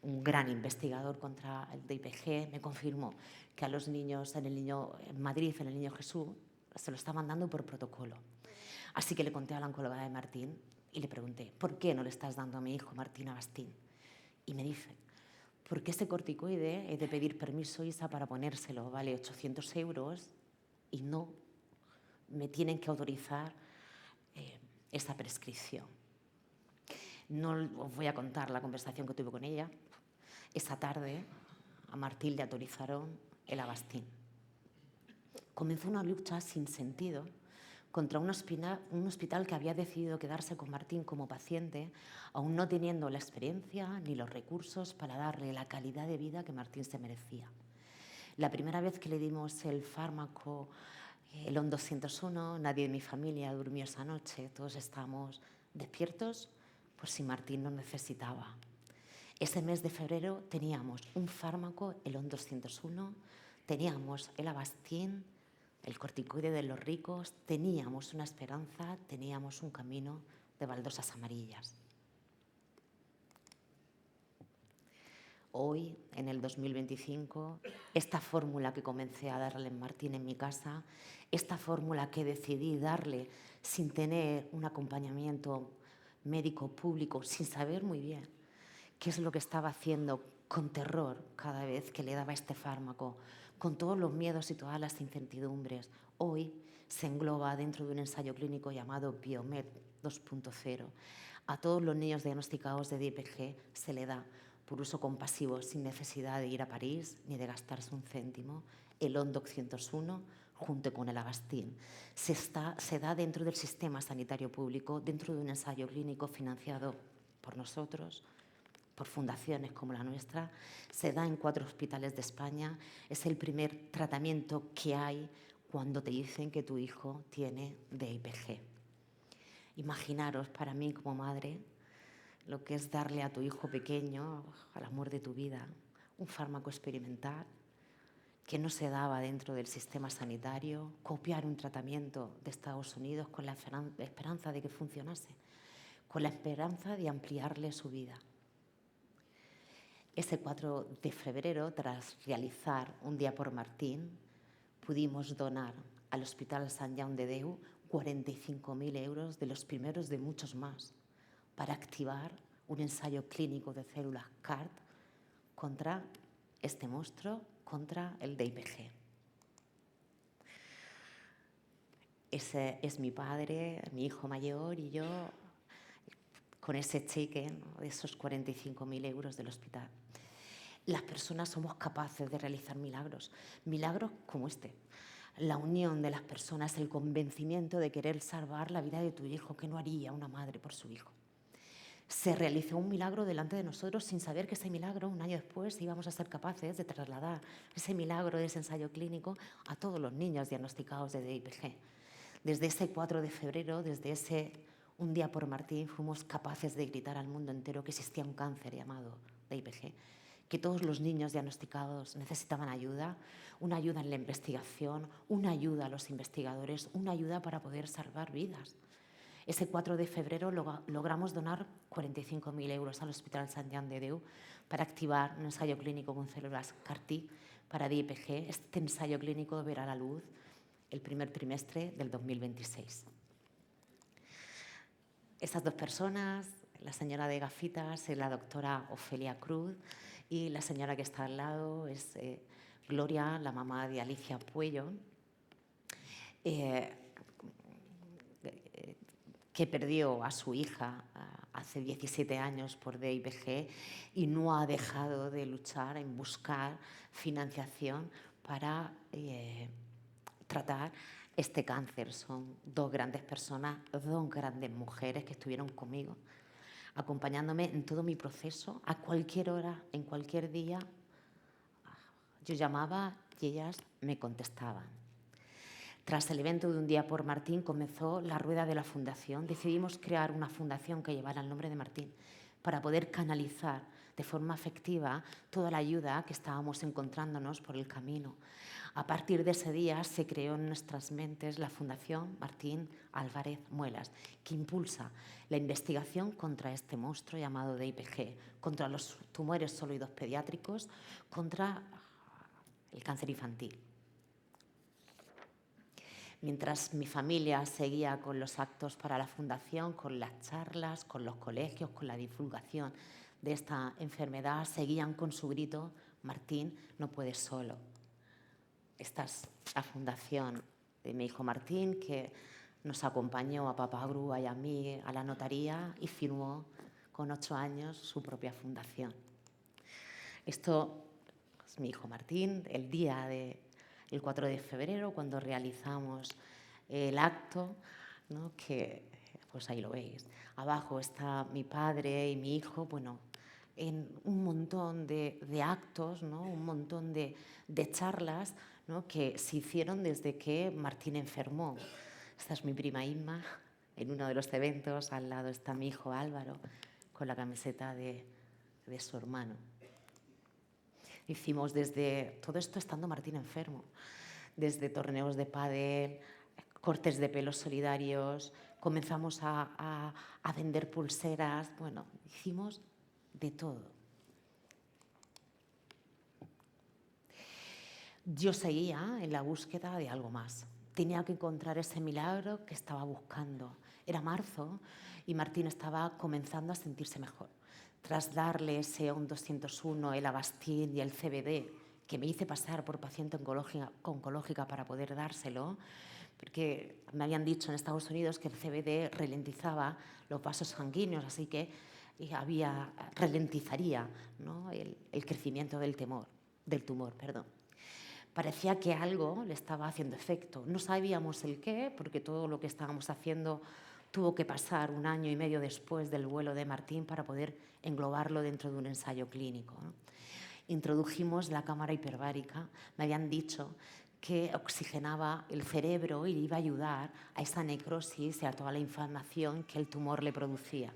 un gran investigador contra el DIPG, me confirmó que a los niños en Madrid, en el Niño Jesús, se lo estaban dando por protocolo. Así que le conté a la oncóloga de Martín y le pregunté: ¿por qué no le estás dando a mi hijo Martín Avastin? Y me dice: porque ese corticoide he de pedir permiso, Isa, para ponérselo, vale 800 euros y no me tienen que autorizar esa prescripción. No os voy a contar la conversación que tuve con ella. Esa tarde a Martín le autorizaron el Avastin. Comenzó una lucha sin sentido contra un hospital que había decidido quedarse con Martín como paciente, aún no teniendo la experiencia ni los recursos para darle la calidad de vida que Martín se merecía. La primera vez que le dimos el fármaco, el ON201, nadie de mi familia durmió esa noche. Todos estábamos despiertos por si Martín lo necesitaba. Ese mes de febrero teníamos un fármaco, el ON201, teníamos el Avastin, el corticoide de los ricos, teníamos una esperanza, teníamos un camino de baldosas amarillas. Hoy, en el 2025, esta fórmula que comencé a darle a Martín en mi casa, esta fórmula que decidí darle sin tener un acompañamiento médico público, sin saber muy bien qué es lo que estaba haciendo, con terror cada vez que le daba este fármaco, con todos los miedos y todas las incertidumbres, hoy se engloba dentro de un ensayo clínico llamado Biomed 2.0. A todos los niños diagnosticados de DIPG se le da por uso compasivo sin necesidad de ir a París ni de gastarse un céntimo, el Ondoc 101 junto con el Avastin. Se da dentro del sistema sanitario público, dentro de un ensayo clínico financiado por nosotros, por fundaciones como la nuestra. Se da en 4 hospitales de España. Es el primer tratamiento que hay cuando te dicen que tu hijo tiene DIPG. Imaginaros para mí como madre lo que es darle a tu hijo pequeño, al amor de tu vida, un fármaco experimental que no se daba dentro del sistema sanitario, copiar un tratamiento de Estados Unidos con la esperanza de que funcionase, con la esperanza de ampliarle su vida. Ese 4 de febrero, tras realizar un día por Martín, pudimos donar al Hospital Sant Jaume de Déu 45.000 euros de los primeros de muchos más para activar un ensayo clínico de células CAR-T contra este monstruo, contra el DIPG. Ese es mi padre, mi hijo mayor y yo, con ese cheque, ¿no?, de esos 45.000 euros del hospital. Las personas somos capaces de realizar milagros, milagros como este. La unión de las personas, el convencimiento de querer salvar la vida de tu hijo, que no haría una madre por su hijo. Se realizó un milagro delante de nosotros sin saber que ese milagro, un año después, íbamos a ser capaces de trasladar ese milagro de ese ensayo clínico a todos los niños diagnosticados de DIPG. Desde ese 4 de febrero, desde ese un día por Martín, fuimos capaces de gritar al mundo entero que existía un cáncer llamado DIPG, que todos los niños diagnosticados necesitaban ayuda, una ayuda en la investigación, una ayuda a los investigadores, una ayuda para poder salvar vidas. Ese 4 de febrero logramos donar 45.000 euros al Hospital Sant Jaume de Déu para activar un ensayo clínico con células CAR-T para DIPG. Este ensayo clínico verá la luz el primer trimestre del 2026. Estas 2 personas, la señora de gafitas es la doctora Ofelia Cruz y la señora que está al lado es Gloria, la mamá de Alicia Puello, que perdió a su hija hace 17 años por DIPG y no ha dejado de luchar en buscar financiación para tratar este cáncer. Son 2 grandes personas, 2 grandes mujeres que estuvieron conmigo, acompañándome en todo mi proceso, a cualquier hora, en cualquier día. Yo llamaba y ellas me contestaban. Tras el evento de un día por Martín comenzó la rueda de la fundación. Decidimos crear una fundación que llevara el nombre de Martín para poder canalizar de forma efectiva toda la ayuda que estábamos encontrándonos por el camino. A partir de ese día se creó en nuestras mentes la Fundación Martín Álvarez Muelas, que impulsa la investigación contra este monstruo llamado DIPG, contra los tumores sólidos pediátricos, contra el cáncer infantil. Mientras mi familia seguía con los actos para la fundación, con las charlas, con los colegios, con la divulgación de esta enfermedad, seguían con su grito: Martín, no puedes solo. Esta es la fundación de mi hijo Martín, que nos acompañó a papá Grúa y a mí a la notaría y firmó con 8 años su propia fundación. Esto es mi hijo Martín, el día el 4 de febrero, cuando realizamos el acto, ¿no?, que pues ahí lo veis. Abajo está mi padre y mi hijo, bueno, en un montón de actos, ¿no?, un montón de charlas, ¿no?, que se hicieron desde que Martín enfermó. Esta es mi prima Inma, en uno de los eventos. Al lado está mi hijo Álvaro, con la camiseta de su hermano. Hicimos desde todo esto estando Martín enfermo, desde torneos de pádel, cortes de pelo solidarios, comenzamos a vender pulseras, bueno, hicimos de todo. Yo seguía en la búsqueda de algo más. Tenía que encontrar ese milagro que estaba buscando. Era marzo y Martín estaba comenzando a sentirse mejor. Tras darle ese ON 201, el Avastin y el CBD, que me hice pasar por paciente oncológica para poder dárselo, porque me habían dicho en Estados Unidos que el CBD ralentizaba los vasos sanguíneos, así que y ralentizaría, ¿no?, el crecimiento del tumor. Parecía que algo le estaba haciendo efecto. No sabíamos el qué, porque todo lo que estábamos haciendo tuvo que pasar 1 año y medio después del vuelo de Martín para poder englobarlo dentro de un ensayo clínico, ¿no? Introdujimos la cámara hiperbárica. Me habían dicho que oxigenaba el cerebro y iba a ayudar a esa necrosis y a toda la inflamación que el tumor le producía.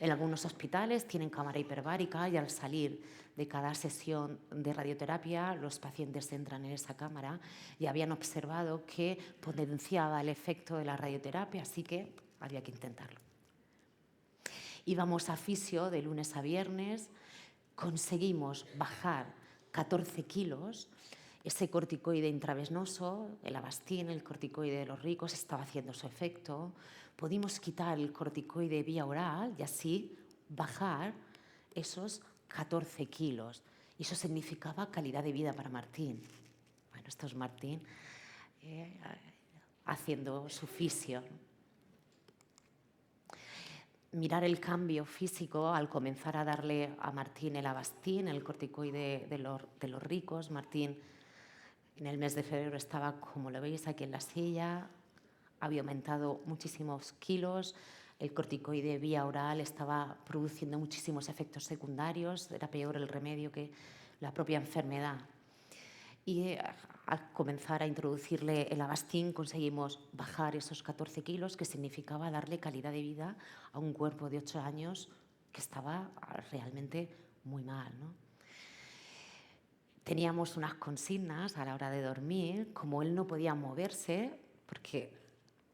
En algunos hospitales tienen cámara hiperbárica y al salir de cada sesión de radioterapia los pacientes entran en esa cámara y habían observado que potenciaba el efecto de la radioterapia, así que había que intentarlo. Íbamos a fisio de lunes a viernes, conseguimos bajar 14 kilos. Ese corticoide intravenoso, el Avastin, el corticoide de los ricos, estaba haciendo su efecto. Pudimos quitar el corticoide vía oral y así bajar esos 14 kilos. Y eso significaba calidad de vida para Martín. Bueno, esto es Martín haciendo su fisio. Mirar el cambio físico al comenzar a darle a Martín el Avastin, el corticoide de los ricos. Martín en el mes de febrero estaba, como lo veis aquí en la silla, había aumentado muchísimos kilos, el corticoide vía oral estaba produciendo muchísimos efectos secundarios, era peor el remedio que la propia enfermedad. Y al comenzar a introducirle el Avastin conseguimos bajar esos 14 kilos, que significaba darle calidad de vida a un cuerpo de 8 años que estaba realmente muy mal, ¿no? Teníamos unas consignas a la hora de dormir. Como él no podía moverse, porque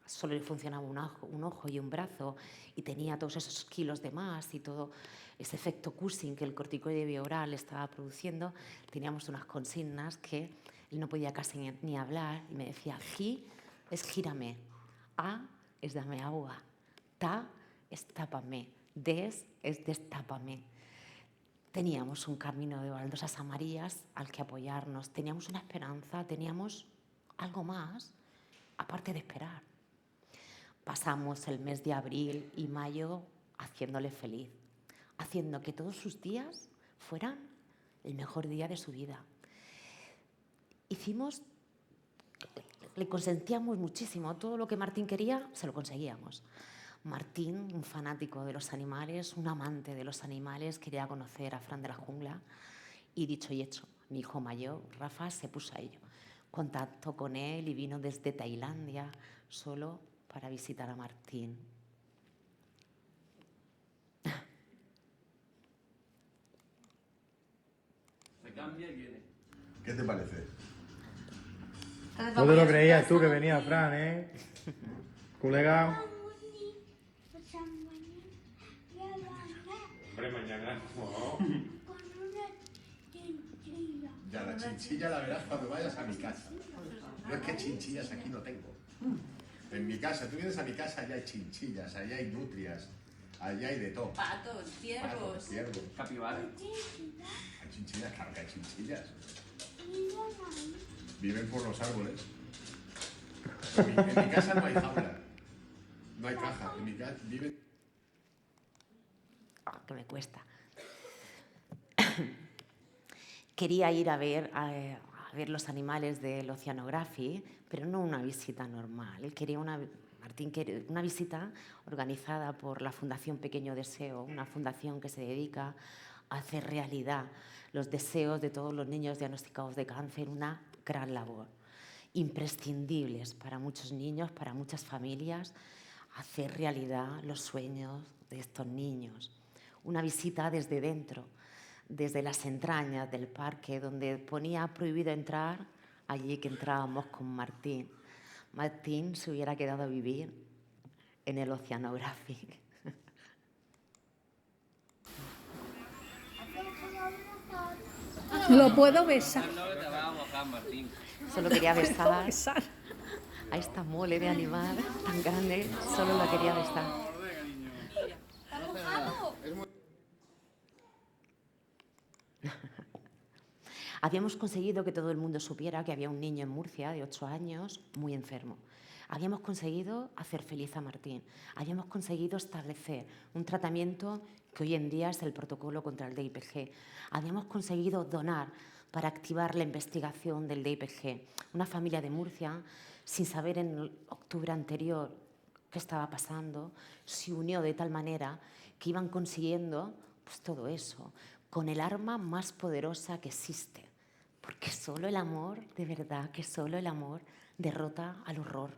solo le funcionaba un ojo y un brazo, y tenía todos esos kilos de más y todo ese efecto Cushing que el corticoide bioral estaba produciendo, teníamos unas consignas que él no podía casi ni hablar y me decía: Gi es gírame, A es dame agua, Ta es tápame, Des es destápame. Teníamos un camino de baldosas amarillas al que apoyarnos, teníamos una esperanza, teníamos algo más, aparte de esperar. Pasamos el mes de abril y mayo haciéndole feliz, haciendo que todos sus días fueran el mejor día de su vida. Le consentíamos muchísimo, todo lo que Martín quería se lo conseguíamos. Martín, un fanático de los animales, un amante de los animales, quería conocer a Fran de la jungla y dicho y hecho, mi hijo mayor, Rafa, se puso a ello. Contactó con él y vino desde Tailandia solo para visitar a Martín. Se cambia y viene. ¿Qué te parece? No te lo creías tú que venía Fran, ¿eh? Colega. Hombre, mañana no. Con una chinchilla. Ya, la chinchilla la verás cuando vayas a mi casa. Yo es que chinchillas aquí no tengo. En mi casa, tú vienes a mi casa, allá hay chinchillas, allá hay nutrias, allá hay de todo. Patos, ciervos. Ciervos. Capibaras. Hay chinchillas, claro que hay chinchillas. Mira ahí. Viven por los árboles. En mi casa no hay jaula. No hay caja. En mi casa viven... Que me cuesta. Quería ir a ver los animales del Oceanography, pero no una visita normal. Martín quería una visita organizada por la Fundación Pequeño Deseo, una fundación que se dedica a hacer realidad los deseos de todos los niños diagnosticados de cáncer, una gran labor. Imprescindibles para muchos niños, para muchas familias, hacer realidad los sueños de estos niños. Una visita desde dentro, desde las entrañas del parque, donde ponía prohibido entrar, allí que entrábamos con Martín. Martín se hubiera quedado a vivir en el Oceanography. Lo puedo besar. No te vas a mojar, Martín. Solo quería besar a esta mole de animal tan grande, solo la quería besar. Habíamos conseguido que todo el mundo supiera que había un niño en Murcia de 8 años muy enfermo. Habíamos conseguido hacer feliz a Martín. Habíamos conseguido establecer un tratamiento que hoy en día es el protocolo contra el DIPG. Habíamos conseguido donar para activar la investigación del DIPG. Una familia de Murcia, sin saber en el octubre anterior qué estaba pasando, se unió de tal manera que iban consiguiendo pues, todo eso, con el arma más poderosa que existe. Porque solo el amor, de verdad, que solo el amor derrota al horror.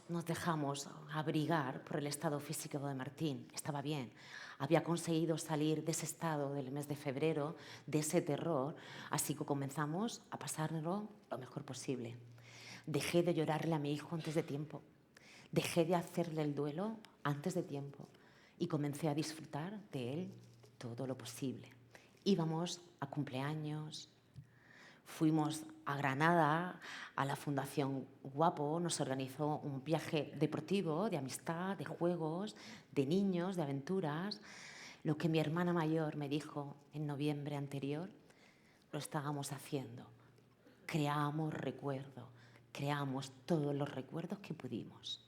Nos dejamos abrigar por el estado físico de Martín. Estaba bien. Había conseguido salir de ese estado del mes de febrero, de ese terror, así que comenzamos a pasárnoslo lo mejor posible. Dejé de llorarle a mi hijo antes de tiempo. Dejé de hacerle el duelo antes de tiempo y comencé a disfrutar de él todo lo posible. Íbamos a cumpleaños, fuimos a Granada, a la Fundación Guapo, nos organizó un viaje deportivo, de amistad, de juegos, de niños, de aventuras. Lo que mi hermana mayor me dijo en noviembre anterior, lo estábamos haciendo. Creamos recuerdo, creamos todos los recuerdos que pudimos.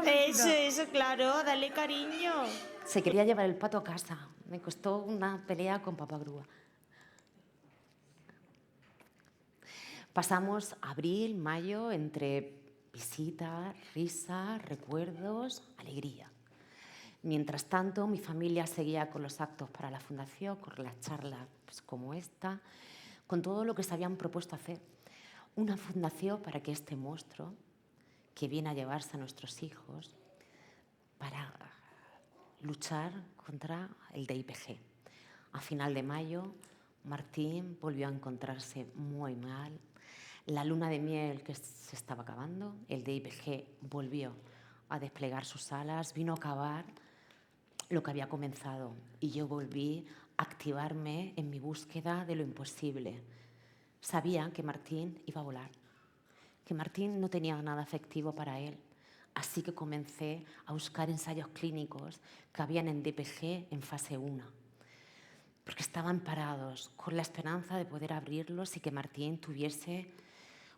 Eso, claro, dale cariño. Se quería llevar el pato a casa. Me costó una pelea con Papá Grúa. Pasamos abril, mayo, entre visitas, risas, recuerdos, alegría. Mientras tanto, mi familia seguía con los actos para la fundación, con las charlas pues, como esta, con todo lo que se habían propuesto hacer. Una fundación para que este monstruo, que viene a llevarse a nuestros hijos, para luchar contra el DIPG. A final de mayo, Martín volvió a encontrarse muy mal. La luna de miel que se estaba acabando, el DIPG volvió a desplegar sus alas, vino a acabar lo que había comenzado y yo volví a activarme en mi búsqueda de lo imposible. Sabía que Martín iba a volar, que Martín no tenía nada efectivo para él. Así que comencé a buscar ensayos clínicos que habían en DPG en fase 1, porque estaban parados con la esperanza de poder abrirlos y que Martín tuviese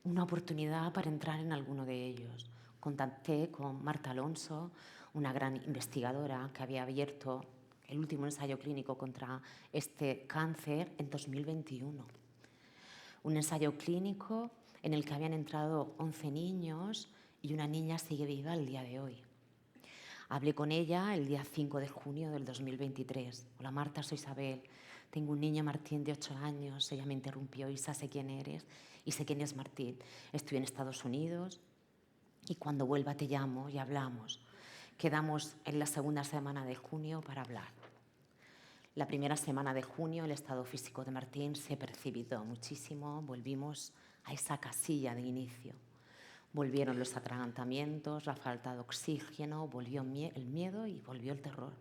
una oportunidad para entrar en alguno de ellos. Contacté con Marta Alonso, una gran investigadora que había abierto el último ensayo clínico contra este cáncer en 2021. Un ensayo clínico en el que habían entrado 11 niños y una niña sigue viva el día de hoy. Hablé con ella el día 5 de junio del 2023. Hola Marta, soy Isabel. Tengo un niño, Martín, de 8 años. Ella me interrumpió. Isa, sé quién eres y sé quién es Martín. Estoy en Estados Unidos y cuando vuelva te llamo y hablamos. Quedamos en la segunda semana de junio para hablar. La primera semana de junio el estado físico de Martín se precipitó muchísimo. Volvimos a esa casilla de inicio. Volvieron los atragantamientos, la falta de oxígeno, volvió el miedo y volvió el terror.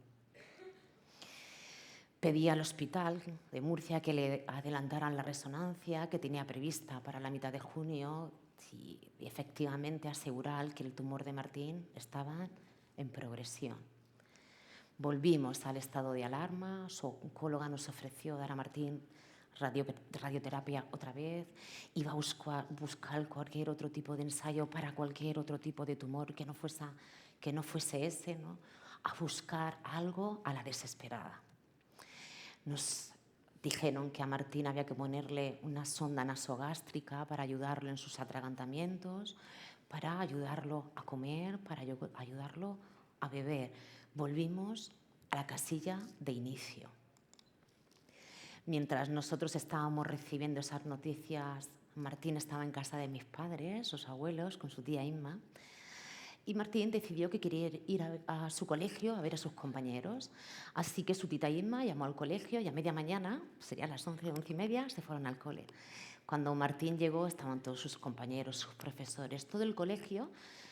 Pedí al hospital de Murcia que le adelantaran la resonancia que tenía prevista para la mitad de junio y efectivamente asegurar que el tumor de Martín estaba en progresión. Volvimos al estado de alarma, su oncóloga nos ofreció dar a Martín radioterapia otra vez, iba a buscar cualquier otro tipo de ensayo para cualquier otro tipo de tumor que no fuese ese, ¿no? A buscar algo a la desesperada. Nos dijeron que a Martín había que ponerle una sonda nasogástrica para ayudarlo en sus atragantamientos, para ayudarlo a comer, para ayudarlo a beber. Volvimos a la casilla de inicio. Mientras nosotros estábamos recibiendo esas noticias, Martín estaba en casa de mis padres, sus abuelos, con su tía Inma, y Martín decidió que quería ir a su colegio a ver a sus compañeros. Así que su tita Inma llamó al colegio y a media mañana, serían las 11, 11:30, se fueron al cole. Cuando Martín llegó estaban todos sus compañeros, sus profesores, todo el colegio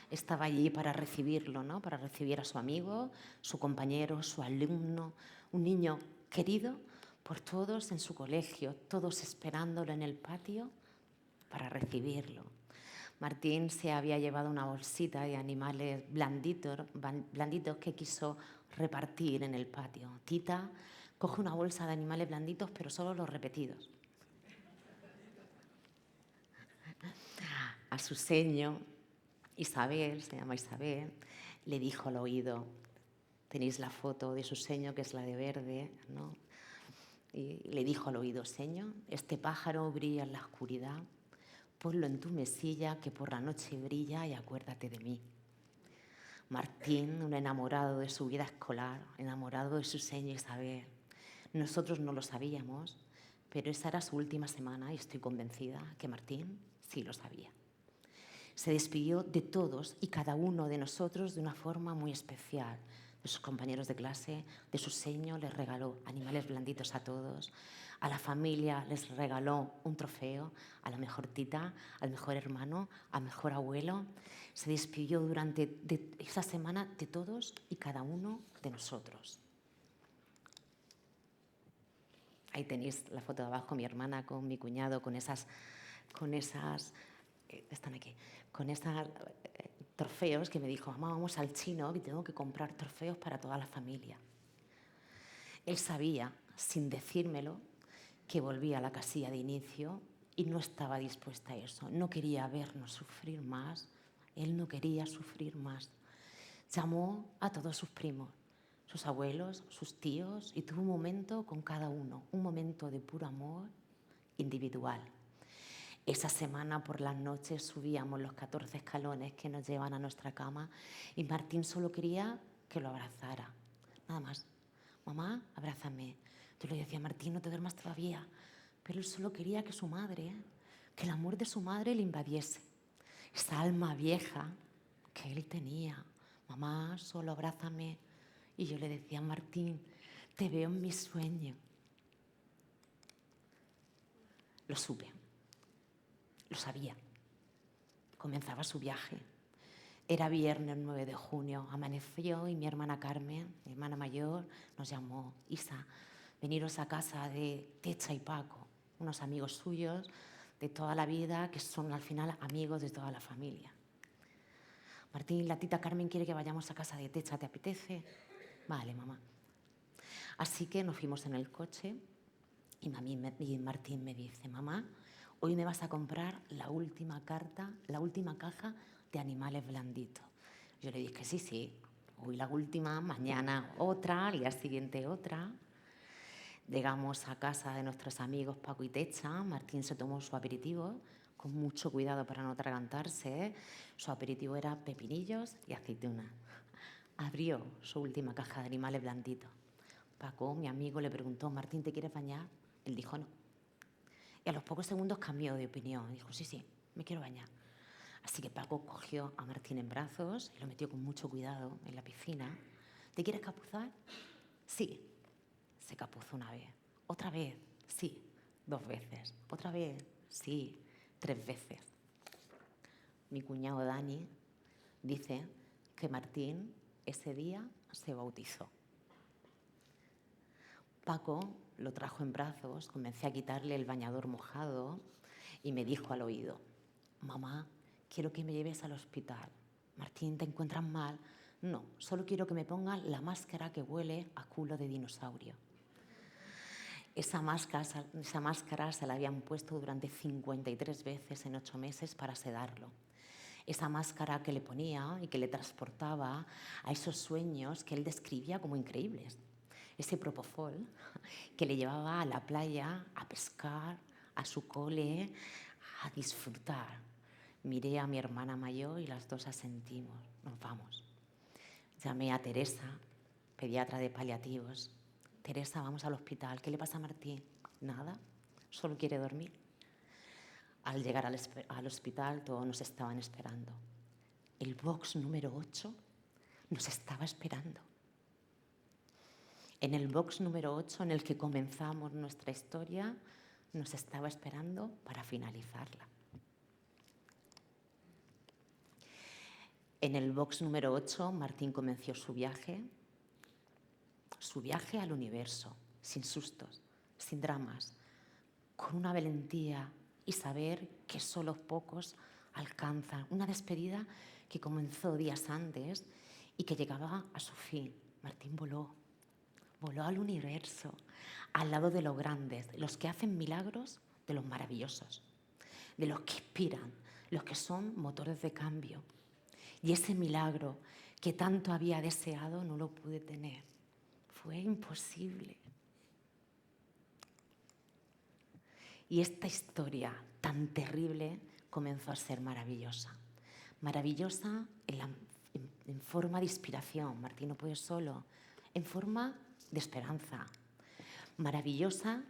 estaba allí para recibirlo, ¿no? Para recibir a su amigo, su compañero, su alumno, un niño querido por todos en su colegio, todos esperándolo en el patio para recibirlo. Martín se había llevado una bolsita de animales blanditos que quiso repartir en el patio. Tita coge una bolsa de animales blanditos, pero solo los repetidos. a su seño, Isabel, se llama Isabel, le dijo al oído, tenéis la foto de su seño, que es la de verde, ¿no? Y le dijo al oído, seño, este pájaro brilla en la oscuridad, ponlo en tu mesilla que por la noche brilla y acuérdate de mí. Martín, un enamorado de su vida escolar, enamorado de su seño Isabel. Nosotros no lo sabíamos, pero esa era su última semana y estoy convencida que Martín sí lo sabía. Se despidió de todos y cada uno de nosotros de una forma muy especial. De sus compañeros de clase, de su seño, les regaló animales blanditos a todos. A la familia les regaló un trofeo, a la mejor tita, al mejor hermano, al mejor abuelo. Se despidió durante esa semana de todos y cada uno de nosotros. Ahí tenéis la foto de abajo, mi hermana con mi cuñado, con esas están aquí, con esos trofeos que me dijo, mamá, vamos al chino y tengo que comprar trofeos para toda la familia. Él sabía, sin decírmelo, que volvía a la casilla de inicio y no estaba dispuesta a eso. No quería vernos sufrir más, él no quería sufrir más. Llamó a todos sus primos, sus abuelos, sus tíos y tuvo un momento con cada uno, un momento de puro amor individual. Esa semana por las noches subíamos los 14 escalones que nos llevan a nuestra cama y Martín solo quería que lo abrazara, nada más. Mamá, abrázame. Yo le decía, Martín, no te duermas todavía. Pero él solo quería que su madre, que el amor de su madre le invadiese. Esa alma vieja que él tenía. Mamá, solo abrázame. Y yo le decía, Martín, te veo en mi sueño. Lo supe. Lo sabía. Comenzaba su viaje. Era viernes 9 de junio. Amaneció y mi hermana Carmen, mi hermana mayor, nos llamó. Isa, veniros a casa de Techa y Paco, unos amigos suyos de toda la vida que son al final amigos de toda la familia. Martín, la tita Carmen quiere que vayamos a casa de Techa, ¿te apetece? Vale, mamá. Así que nos fuimos en el coche y Martín me dice, mamá, hoy me vas a comprar la última caja de animales blanditos. Yo le dije, sí, hoy la última, mañana otra, al día siguiente otra. Llegamos a casa de nuestros amigos Paco y Techa. Martín se tomó su aperitivo, con mucho cuidado para no atragantarse. Su aperitivo era pepinillos y aceitunas. Abrió su última caja de animales blanditos. Paco, mi amigo, le preguntó, Martín, ¿te quieres bañar? Él dijo no. Y a los pocos segundos cambió de opinión. Dijo, sí, me quiero bañar. Así que Paco cogió a Martín en brazos y lo metió con mucho cuidado en la piscina. ¿Te quieres capuzar? Sí. Se capuzó una vez. Otra vez, sí. 2 veces. Otra vez, sí. 3 veces. Mi cuñado Dani dice que Martín ese día se bautizó. Paco lo trajo en brazos, comencé a quitarle el bañador mojado y me dijo al oído, mamá, quiero que me lleves al hospital. Martín, ¿te encuentras mal? No, solo quiero que me pongan la máscara que huele a culo de dinosaurio. Esa máscara se la habían puesto durante 53 veces en 8 meses para sedarlo. Esa máscara que le ponía y que le transportaba a esos sueños que él describía como increíbles. Ese propofol que le llevaba a la playa a pescar, a su cole, a disfrutar. Miré a mi hermana mayor y las dos asentimos. Nos vamos. Llamé a Teresa, pediatra de paliativos. Teresa, vamos al hospital. ¿Qué le pasa a Martín? Nada, solo quiere dormir. Al llegar al hospital todos nos estaban esperando. El box número 8 nos estaba esperando. En el box número 8 en el que comenzamos nuestra historia, nos estaba esperando para finalizarla. En el box número 8, Martín comenzó su viaje al universo, sin sustos, sin dramas, con una valentía y saber que solo pocos alcanzan. Una despedida que comenzó días antes y que llegaba a su fin. Martín voló al universo, al lado de los grandes, de los que hacen milagros, de los maravillosos, de los que inspiran, los que son motores de cambio. Y ese milagro que tanto había deseado no lo pude tener. Fue imposible. Y esta historia tan terrible comenzó a ser maravillosa. Maravillosa en forma de inspiración. Martín no puede solo. En forma de esperanza. Maravillosa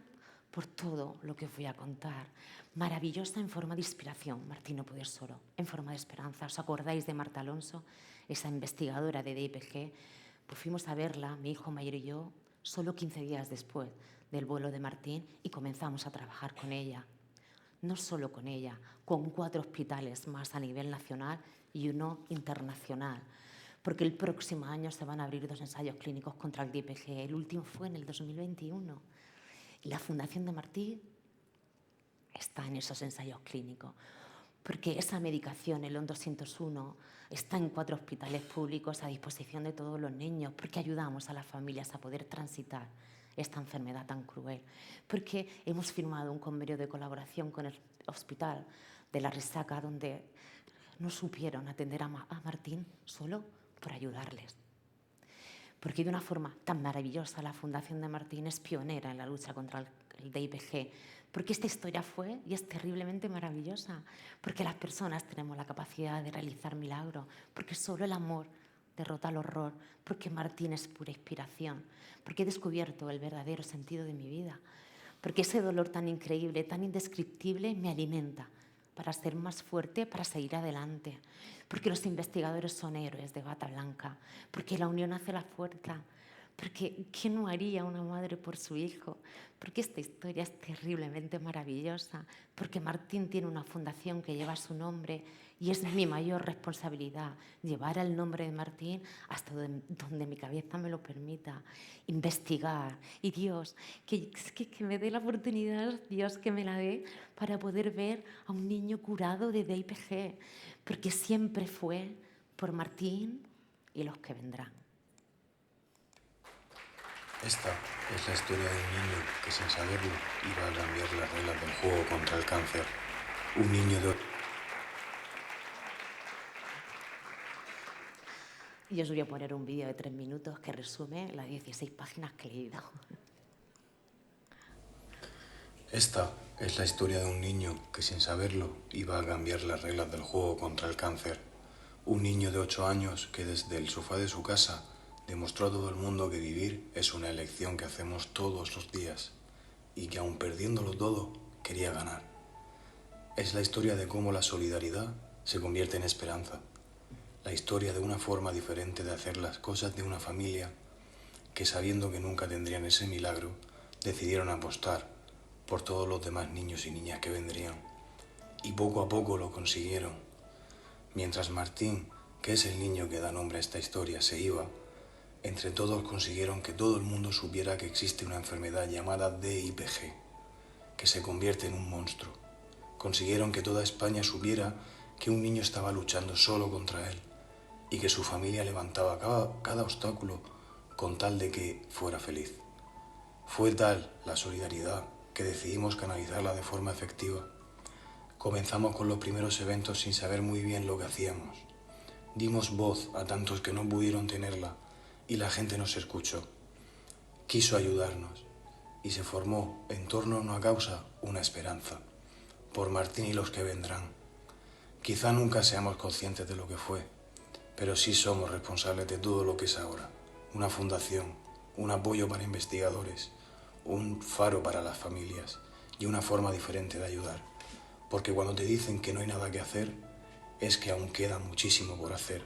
por todo lo que os voy a contar. Maravillosa en forma de inspiración. Martín no puede solo. En forma de esperanza. ¿Os acordáis de Marta Alonso? Esa investigadora de DIPG. Pues fuimos a verla, mi hijo mayor y yo, solo 15 días después del vuelo de Martín y comenzamos a trabajar con ella. No solo con ella, con 4 hospitales más a nivel nacional y uno internacional. Porque el próximo año se van a abrir 2 ensayos clínicos contra el DIPG. El último fue en el 2021. Y la Fundación de Martín está en esos ensayos clínicos. Porque esa medicación, el ON 201, está en 4 hospitales públicos a disposición de todos los niños, porque ayudamos a las familias a poder transitar esta enfermedad tan cruel. Porque hemos firmado un convenio de colaboración con el Hospital de la Risaca, donde no supieron atender a Martín solo por ayudarles. Porque de una forma tan maravillosa la Fundación de Martín es pionera en la lucha contra el DIPG, porque esta historia fue y es terriblemente maravillosa, porque las personas tenemos la capacidad de realizar milagros, porque solo el amor derrota el horror, porque Martín es pura inspiración, porque he descubierto el verdadero sentido de mi vida, porque ese dolor tan increíble, tan indescriptible me alimenta para ser más fuerte, para seguir adelante, porque los investigadores son héroes de bata blanca, porque la unión hace la fuerza, porque ¿qué no haría una madre por su hijo? Porque esta historia es terriblemente maravillosa, porque Martín tiene una fundación que lleva su nombre y es mi mayor responsabilidad llevar el nombre de Martín hasta donde mi cabeza me lo permita, investigar. Y Dios, que me dé la oportunidad, Dios, que me la dé para poder ver a un niño curado de DIPG, porque siempre fue por Martín y los que vendrán. Esta es la historia de un niño que sin saberlo iba a cambiar las reglas del juego contra el cáncer. Un niño de... Y os voy a poner un vídeo de 3 minutos que resume las 16 páginas que he leído. Esta es la historia de un niño que sin saberlo iba a cambiar las reglas del juego contra el cáncer. Un niño de 8 años que desde el sofá de su casa demostró a todo el mundo que vivir es una elección que hacemos todos los días y que aun perdiéndolo todo, quería ganar. Es la historia de cómo la solidaridad se convierte en esperanza. La historia de una forma diferente de hacer las cosas de una familia que, sabiendo que nunca tendrían ese milagro, decidieron apostar por todos los demás niños y niñas que vendrían. Y poco a poco lo consiguieron. Mientras Martín, que es el niño que da nombre a esta historia, se iba, entre todos consiguieron que todo el mundo supiera que existe una enfermedad llamada DIPG, que se convierte en un monstruo. Consiguieron que toda España supiera que un niño estaba luchando solo contra él y que su familia levantaba cada obstáculo con tal de que fuera feliz. Fue tal la solidaridad que decidimos canalizarla de forma efectiva. Comenzamos con los primeros eventos sin saber muy bien lo que hacíamos. Dimos voz a tantos que no pudieron tenerla y la gente nos escuchó. Quiso ayudarnos y se formó en torno a una causa, una esperanza, por Martín y los que vendrán. Quizá nunca seamos conscientes de lo que fue, pero sí somos responsables de todo lo que es ahora. Una fundación, un apoyo para investigadores, un faro para las familias y una forma diferente de ayudar. Porque cuando te dicen que no hay nada que hacer, es que aún queda muchísimo por hacer.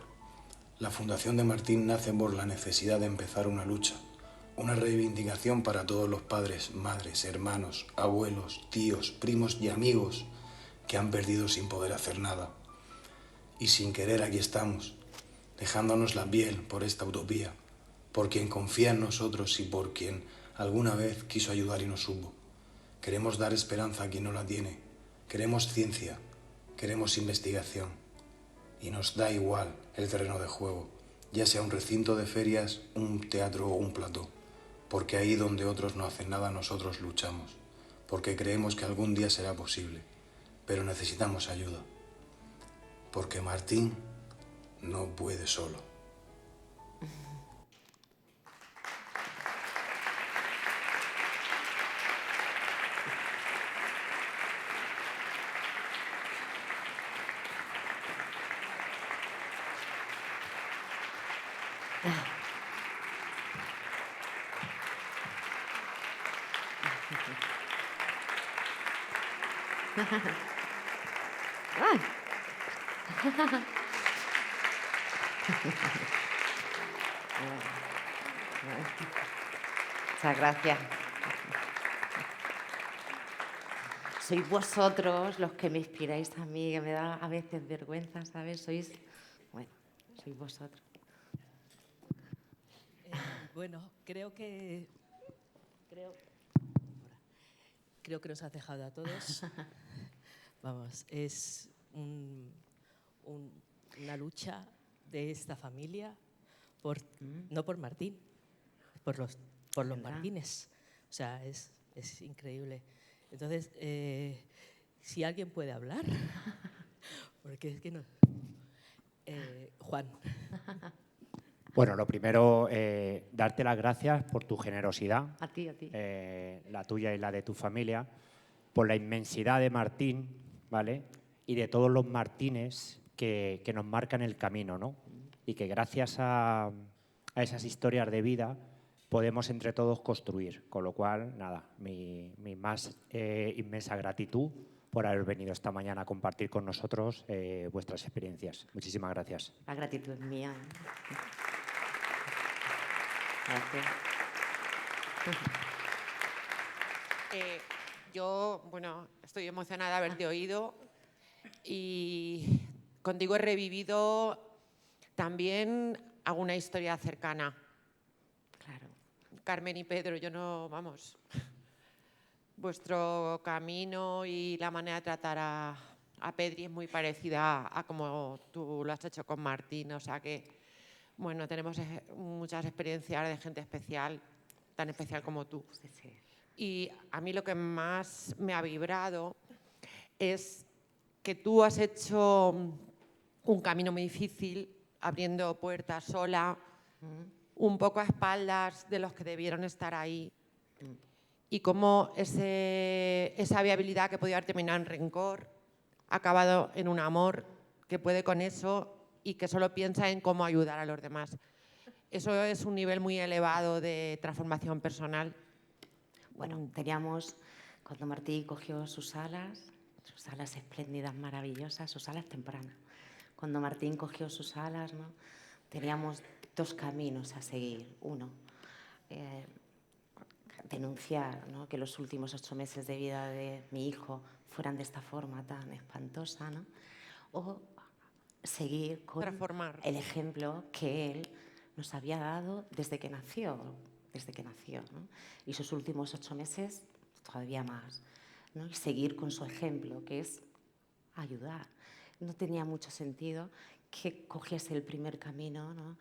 La Fundación de Martín nace por la necesidad de empezar una lucha, una reivindicación para todos los padres, madres, hermanos, abuelos, tíos, primos y amigos que han perdido sin poder hacer nada. Y sin querer aquí estamos, dejándonos la piel por esta utopía, por quien confía en nosotros y por quien alguna vez quiso ayudar y no supo. Queremos dar esperanza a quien no la tiene. Queremos ciencia, queremos investigación. Y nos da igual el terreno de juego, ya sea un recinto de ferias, un teatro o un plató. Porque ahí donde otros no hacen nada, nosotros luchamos. Porque creemos que algún día será posible. Pero necesitamos ayuda. porque Martín no puede solo. Muchas gracias. Sois vosotros los que me inspiráis a mí, que me da a veces vergüenza, ¿sabes? Sois vosotros. Bueno, creo que nos has dejado a todos. Vamos, es una lucha de esta familia, no por Martín, por los Martínez. O sea, es increíble. Entonces, si alguien puede hablar, porque es que no... Juan. Bueno, lo primero, darte las gracias por tu generosidad. A ti. La tuya y la de tu familia, por la inmensidad de Martín, ¿vale? Y de todos los Martínez que nos marcan el camino, ¿no? Y que gracias a esas historias de vida podemos entre todos construir. Con lo cual, nada, mi más inmensa gratitud por haber venido esta mañana a compartir con nosotros vuestras experiencias. Muchísimas gracias. La gratitud es mía. Gracias. Yo, bueno, estoy emocionada de haberte oído y contigo he revivido también alguna historia cercana. Claro. Carmen y Pedro, yo no, vamos, vuestro camino y la manera de tratar a Pedri es muy parecida a como tú lo has hecho con Martín, o sea que, bueno, tenemos muchas experiencias de gente especial, tan especial como tú. Sí. Y a mí lo que más me ha vibrado es que tú has hecho un camino muy difícil, abriendo puertas sola, un poco a espaldas de los que debieron estar ahí. Y cómo esa viabilidad que podía haber terminado en rencor ha acabado en un amor que puede con eso y que solo piensa en cómo ayudar a los demás. Eso es un nivel muy elevado de transformación personal. Bueno, cuando Martín cogió sus alas espléndidas, maravillosas, sus alas tempranas. Cuando Martín cogió sus alas, ¿no? Teníamos dos caminos a seguir. Uno, denunciar, ¿no?, que los últimos 8 meses de vida de mi hijo fueran de esta forma tan espantosa, ¿no? O seguir con el ejemplo que él nos había dado desde que nació, ¿no? Y sus últimos 8 meses todavía más, ¿no? Y seguir con su ejemplo, que es ayudar. No tenía mucho sentido que cogiese el primer camino, ¿no?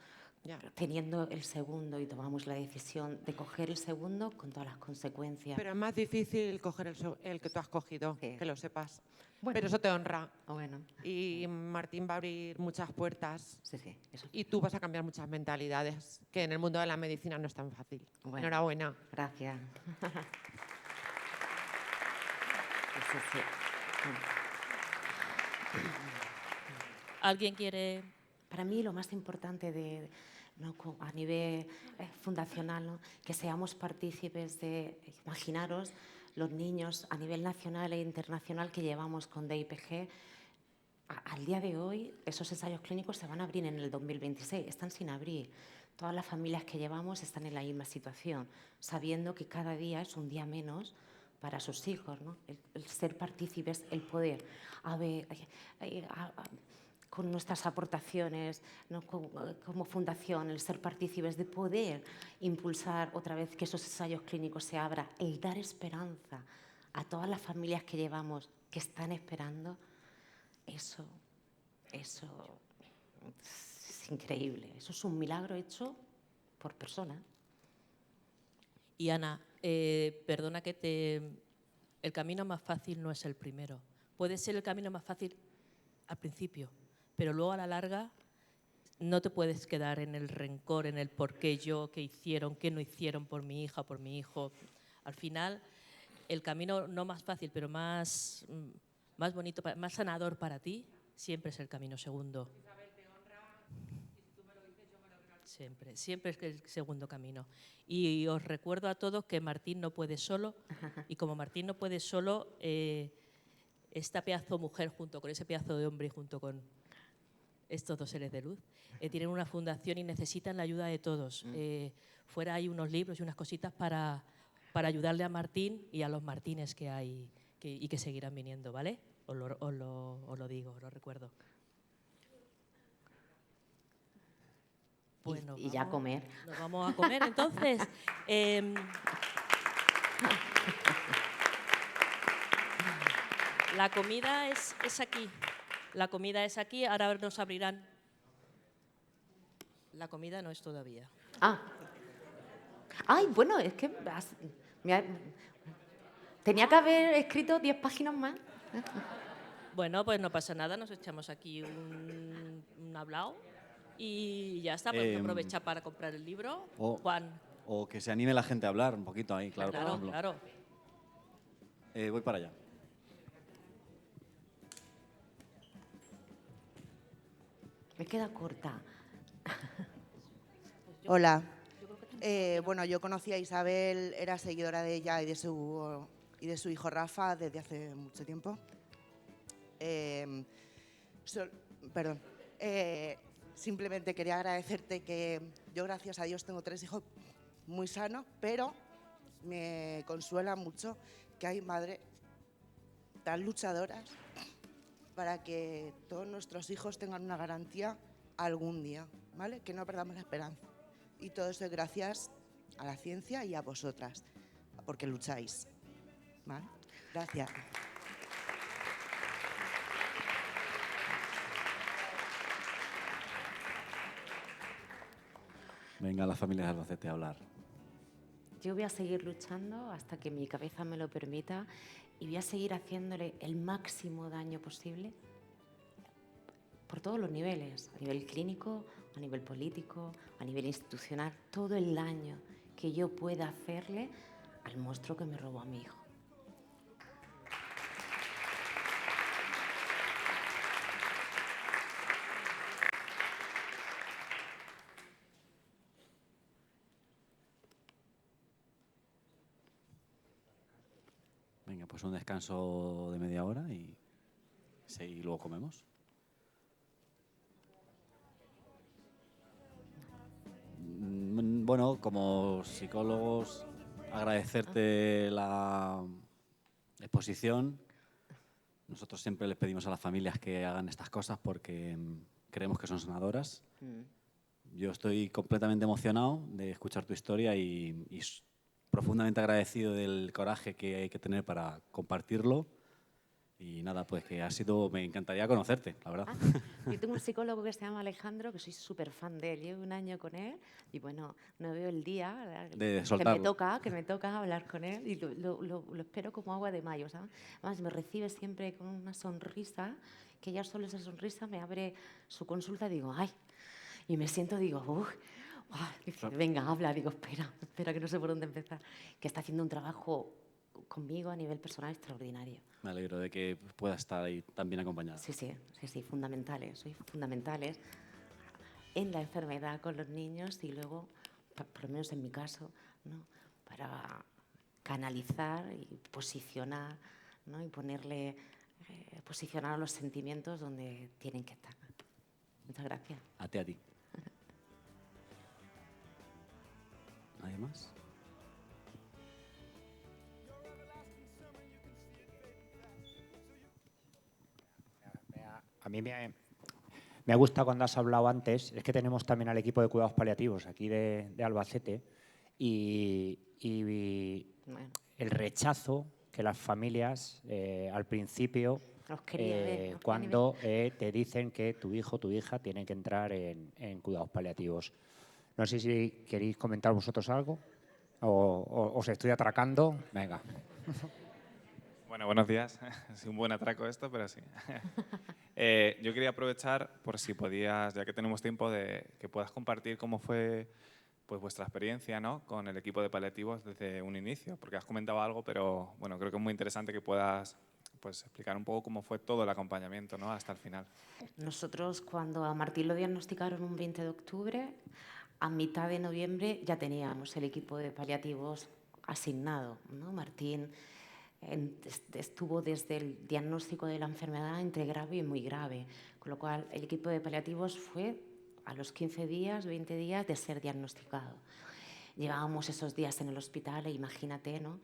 Teniendo el segundo, y tomamos la decisión de coger el segundo con todas las consecuencias. Pero es más difícil coger el que tú has cogido, sí, que lo sepas. Bueno, pero eso te honra. Bueno. Y Martín va a abrir muchas puertas. Sí, eso. Y tú vas a cambiar muchas mentalidades, que en el mundo de la medicina no es tan fácil. Bueno, enhorabuena. Gracias. Sí. ¿Alguien quiere...? Para mí lo más importante a nivel fundacional, ¿no?, que seamos partícipes de, imaginaros, los niños a nivel nacional e internacional que llevamos con DIPG. Al día de hoy, esos ensayos clínicos se van a abrir en el 2026, están sin abrir. Todas las familias que llevamos están en la misma situación, sabiendo que cada día es un día menos para sus hijos, ¿no? El ser partícipes, el poder con nuestras aportaciones, ¿no?, como fundación, el ser partícipes de poder impulsar otra vez que esos ensayos clínicos se abran, el dar esperanza a todas las familias que llevamos que están esperando, eso es increíble. Eso es un milagro hecho por personas. Y Ana, perdona el camino más fácil no es el primero. Puede ser el camino más fácil al principio, pero luego a la larga no te puedes quedar en el rencor, en el por qué yo, qué hicieron, qué no hicieron por mi hija, por mi hijo. Al final, el camino no más fácil, pero más bonito, más sanador para ti, siempre es el camino segundo. Siempre es el segundo camino. Y os recuerdo a todos que Martín no puede solo, y como Martín no puede solo, esta pedazo mujer junto con ese pedazo de hombre y junto con estos dos seres de luz, tienen una fundación y necesitan la ayuda de todos. Fuera hay unos libros y unas cositas para ayudarle a Martín y a los Martínez que hay y que seguirán viniendo, ¿vale? Os lo digo, os lo recuerdo. Bueno, y ya a comer. Nos vamos a comer, entonces. La comida es aquí. La comida es aquí, ahora nos abrirán. La comida no es todavía. Ay, bueno, es que tenía que haber escrito 10 páginas más. Bueno, pues no pasa nada, nos echamos aquí un hablado y ya está, podemos aprovechar para comprar el libro. Juan. O que se anime la gente a hablar un poquito ahí, claro. por ejemplo. Claro. Voy para allá. Me queda corta. Hola. Bueno, yo conocí a Isabel, era seguidora de ella y de su hijo Rafa desde hace mucho tiempo. Perdón. Simplemente quería agradecerte que yo, gracias a Dios, tengo 3 hijos muy sanos, pero me consuela mucho que hay madres tan luchadoras para que todos nuestros hijos tengan una garantía algún día, ¿vale? Que no perdamos la esperanza. Y todo eso es gracias a la ciencia y a vosotras, porque lucháis, ¿vale? Gracias. Venga, las familias de Albacete a hablar. Yo voy a seguir luchando hasta que mi cabeza me lo permita y voy a seguir haciéndole el máximo daño posible por todos los niveles, a nivel clínico, a nivel político, a nivel institucional, todo el daño que yo pueda hacerle al monstruo que me robó a mi hijo. Venga, pues un descanso de media hora y luego comemos. Bueno, como psicólogos, agradecerte la exposición. Nosotros siempre les pedimos a las familias que hagan estas cosas porque creemos que son sanadoras. Yo estoy completamente emocionado de escuchar tu historia y profundamente agradecido del coraje que hay que tener para compartirlo. Y nada, pues que me encantaría conocerte, la verdad. Yo tengo un psicólogo que se llama Alejandro, que soy súper fan de él. Llevo 1 año con él y bueno, no veo el día de que me toca hablar con él y lo espero como agua de mayo, ¿sabes? Además, me recibe siempre con una sonrisa, que ya solo esa sonrisa me abre su consulta y digo, ¡ay! Y me siento, digo, dice, venga, habla. Digo, espera, que no sé por dónde empezar. Que está haciendo un trabajo conmigo a nivel personal extraordinario. Me alegro de que pueda estar ahí tan bien acompañada. Sí, fundamentales. Soy fundamentales en la enfermedad con los niños y luego, por lo menos en mi caso, ¿no? Para canalizar y posicionar, ¿no? Y posicionar los sentimientos donde tienen que estar. Muchas gracias. A ti. ¿Nadie más? A mí me gusta cuando has hablado antes, es que tenemos también al equipo de cuidados paliativos aquí de Albacete y el rechazo que las familias al principio, cuando te dicen que tu hijo o tu hija tienen que entrar en cuidados paliativos. No sé si queréis comentar vosotros algo o os estoy atracando. Venga. Bueno, buenos días. Es un buen atraco esto, pero sí. Yo quería aprovechar, por si podías, ya que tenemos tiempo, de que puedas compartir cómo fue pues, vuestra experiencia, ¿no?, con el equipo de paliativos desde un inicio, porque has comentado algo, pero bueno, creo que es muy interesante que puedas pues, explicar un poco cómo fue todo el acompañamiento, ¿no?, hasta el final. Nosotros, cuando a Martín lo diagnosticaron un 20 de octubre, a mitad de noviembre ya teníamos el equipo de paliativos asignado, ¿no? Martín estuvo desde el diagnóstico de la enfermedad entre grave y muy grave, con lo cual el equipo de paliativos fue a los 15 días, 20 días de ser diagnosticado. Llevábamos esos días en el hospital e imagínate, ¿no?,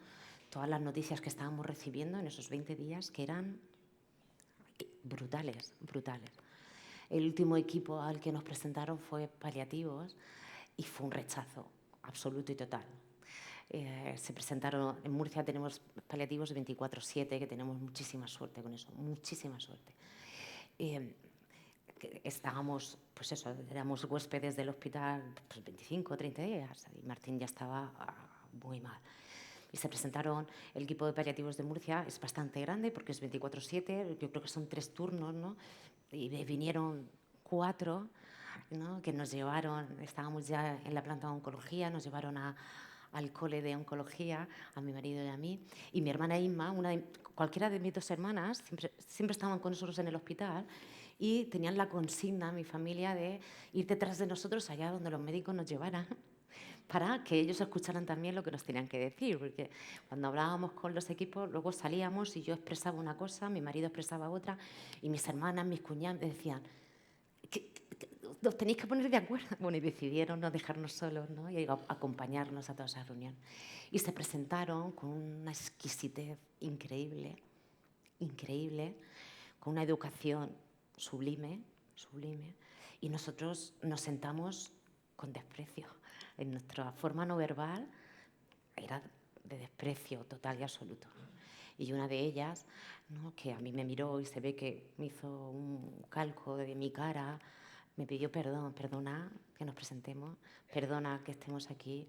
todas las noticias que estábamos recibiendo en esos 20 días que eran brutales, brutales. El último equipo al que nos presentaron fue paliativos y fue un rechazo absoluto y total. Se presentaron, en Murcia tenemos paliativos 24/7, que tenemos muchísima suerte con eso, muchísima suerte. Estábamos, pues eso, éramos huéspedes del hospital pues 25 o 30 días y Martín ya estaba muy mal. Y se presentaron, el equipo de paliativos de Murcia es bastante grande porque es 24/7, yo creo que son 3 turnos, ¿no? Y vinieron 4, ¿no?, que nos llevaron, estábamos ya en la planta de oncología, nos llevaron al cole de oncología, a mi marido y a mí, y mi hermana Inma, cualquiera de mis 2 hermanas, siempre estaban con nosotros en el hospital y tenían la consigna, mi familia, de ir detrás de nosotros allá donde los médicos nos llevaran, para que ellos escucharan también lo que nos tenían que decir, porque cuando hablábamos con los equipos, luego salíamos y yo expresaba una cosa, mi marido expresaba otra, y mis hermanas, mis cuñadas me decían, os tenéis que poner de acuerdo. Bueno, y decidieron no dejarnos solos, ¿no?, y acompañarnos a toda esa reunión. Y se presentaron con una exquisitez increíble, increíble, con una educación sublime, sublime, y nosotros nos sentamos con desprecio. En nuestra forma no verbal era de desprecio total y absoluto. Y una de ellas, ¿no?, que a mí me miró y se ve que me hizo un calco de mi cara, me pidió perdón, perdona que nos presentemos, perdona que estemos aquí,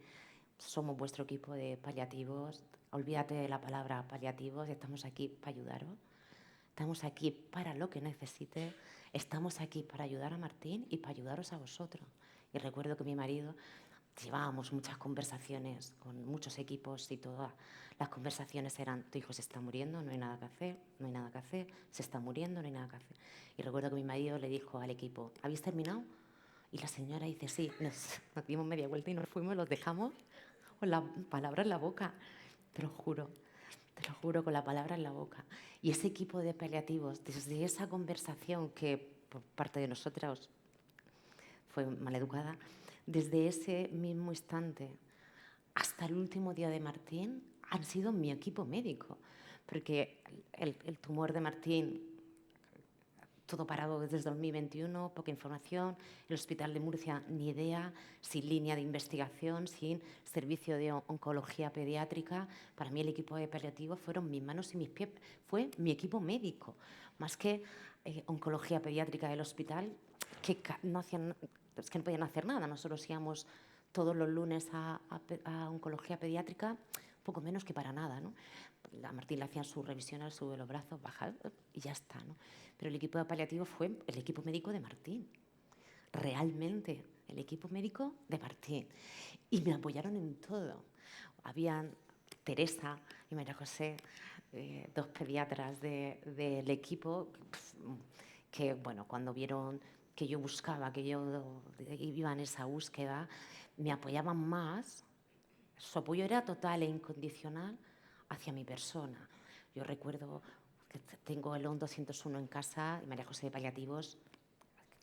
somos vuestro equipo de paliativos, olvídate de la palabra paliativos, estamos aquí para ayudaros, estamos aquí para lo que necesite, estamos aquí para ayudar a Martín y para ayudaros a vosotros. Y recuerdo que mi marido, llevábamos muchas conversaciones con muchos equipos y todas las conversaciones eran, tu hijo se está muriendo, no hay nada que hacer, no hay nada que hacer, se está muriendo, no hay nada que hacer. Y recuerdo que mi marido le dijo al equipo, ¿habéis terminado? Y la señora dice, sí, nos dimos media vuelta y nos fuimos, los dejamos con la palabra en la boca, te lo juro, con la palabra en la boca. Y ese equipo de paliativos, desde esa conversación que por parte de nosotras fue maleducada, desde ese mismo instante hasta el último día de Martín han sido mi equipo médico, porque el tumor de Martín, todo parado desde 2021, poca información, el Hospital de Murcia ni idea, sin línea de investigación, sin servicio de oncología pediátrica. Para mí el equipo de paliativos fueron mis manos y mis pies, fue mi equipo médico, más que oncología pediátrica del hospital, que no hacían, es que no podían hacer nada. Nosotros íbamos todos los lunes a oncología pediátrica, poco menos que para nada, ¿no? A Martín le hacían su revisión, al sube los brazos, baja y ya está, ¿no? Pero el equipo de paliativo fue el equipo médico de Martín, realmente el equipo médico de Martín. Y me apoyaron en todo. Habían Teresa y María José, 2 pediatras del equipo, que bueno, cuando vieron que yo buscaba, que yo iba en esa búsqueda, me apoyaban más. Su apoyo era total e incondicional hacia mi persona. Yo recuerdo que tengo el ON 201 en casa, y María José de Paliativos,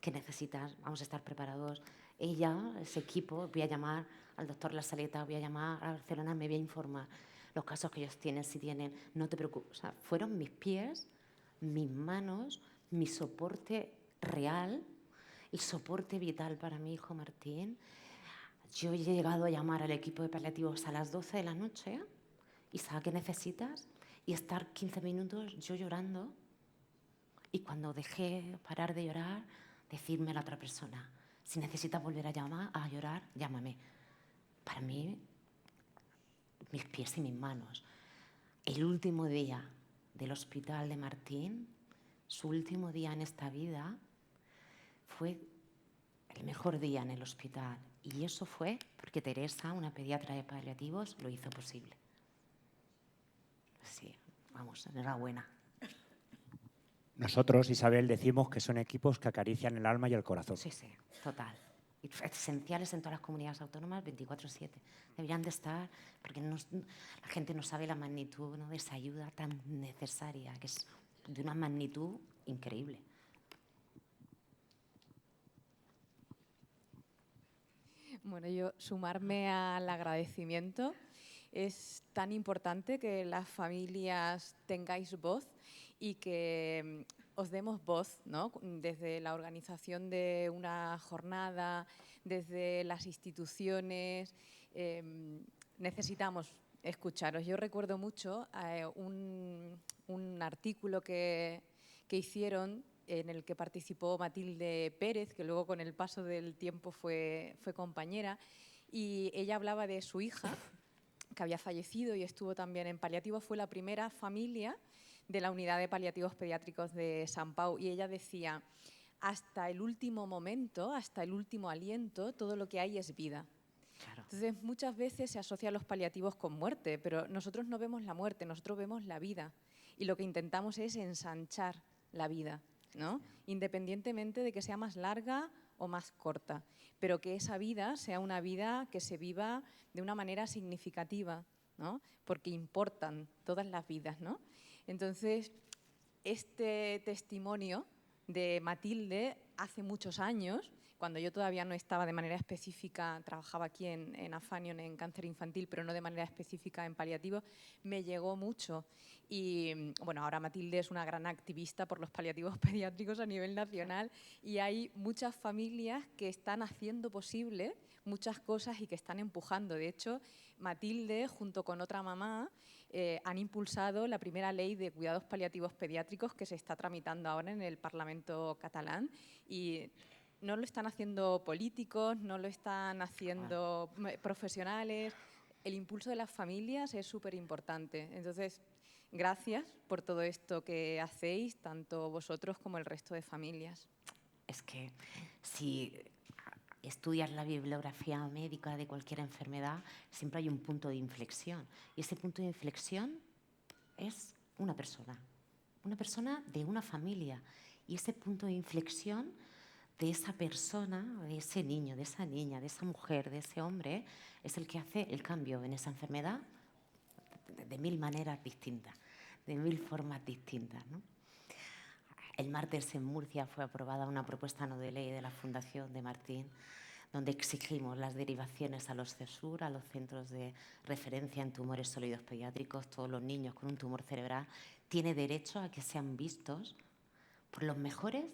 ¿qué necesitas? Vamos a estar preparados. Ella, ese equipo, voy a llamar al doctor La Saleta, voy a llamar a Barcelona, me voy a informar los casos que ellos tienen, si tienen, no te preocupes. O sea, fueron mis pies, mis manos, mi soporte real, el soporte vital para mi hijo Martín. Yo he llegado a llamar al equipo de paliativos a las 12 de la noche y ¿sabes qué necesitas? Y estar 15 minutos yo llorando y cuando dejé parar de llorar, decirme a la otra persona, si necesitas volver a llorar, llámame. Para mí, mis pies y mis manos. El último día del hospital de Martín, su último día en esta vida fue el mejor día en el hospital. Y eso fue porque Teresa, una pediatra de paliativos, lo hizo posible. Sí, vamos, enhorabuena. Nosotros, Isabel, decimos que son equipos que acarician el alma y el corazón. Sí, sí, total. Y esenciales en todas las comunidades autónomas 24/7. Deberían de estar, porque la gente no sabe la magnitud, ¿no?, de esa ayuda tan necesaria, que es de una magnitud increíble. Bueno, yo sumarme al agradecimiento. Es tan importante que las familias tengáis voz y que os demos voz, ¿no? Desde la organización de una jornada, desde las instituciones. Necesitamos escucharos. Yo recuerdo mucho un artículo que hicieron en el que participó Matilde Pérez, que luego con el paso del tiempo fue compañera, y ella hablaba de su hija, que había fallecido y estuvo también en paliativos. Fue la primera familia de la unidad de paliativos pediátricos de Sant Pau, y ella decía: hasta el último momento, hasta el último aliento, todo lo que hay es vida. Claro. Entonces, muchas veces se asocia los paliativos con muerte, pero nosotros no vemos la muerte, nosotros vemos la vida, y lo que intentamos es ensanchar la vida, ¿no? Independientemente de que sea más larga o más corta, pero que esa vida sea una vida que se viva de una manera significativa, ¿no? Porque importan todas las vidas, ¿no? Entonces, este testimonio de Matilde hace muchos años, cuando yo todavía no estaba de manera específica, trabajaba aquí en Afanion en cáncer infantil, pero no de manera específica en paliativos, me llegó mucho. Y bueno, ahora Matilde es una gran activista por los paliativos pediátricos a nivel nacional, y hay muchas familias que están haciendo posible muchas cosas y que están empujando. De hecho, Matilde, junto con otra mamá, han impulsado la primera ley de cuidados paliativos pediátricos que se está tramitando ahora en el Parlamento catalán, y no lo están haciendo políticos, no lo están haciendo profesionales. El impulso de las familias es súper importante. Entonces, gracias por todo esto que hacéis, tanto vosotros como el resto de familias. Es que si estudias la bibliografía médica de cualquier enfermedad, siempre hay un punto de inflexión. Y ese punto de inflexión es una persona de una familia. Y ese punto de inflexión de esa persona, de ese niño, de esa niña, de esa mujer, de ese hombre, es el que hace el cambio en esa enfermedad de mil maneras distintas, de mil formas distintas, ¿no? El martes en Murcia fue aprobada una propuesta no de ley de la Fundación de Martín, donde exigimos las derivaciones a los CESUR, a los centros de referencia en tumores sólidos pediátricos. Todos los niños con un tumor cerebral tienen derecho a que sean vistos por los mejores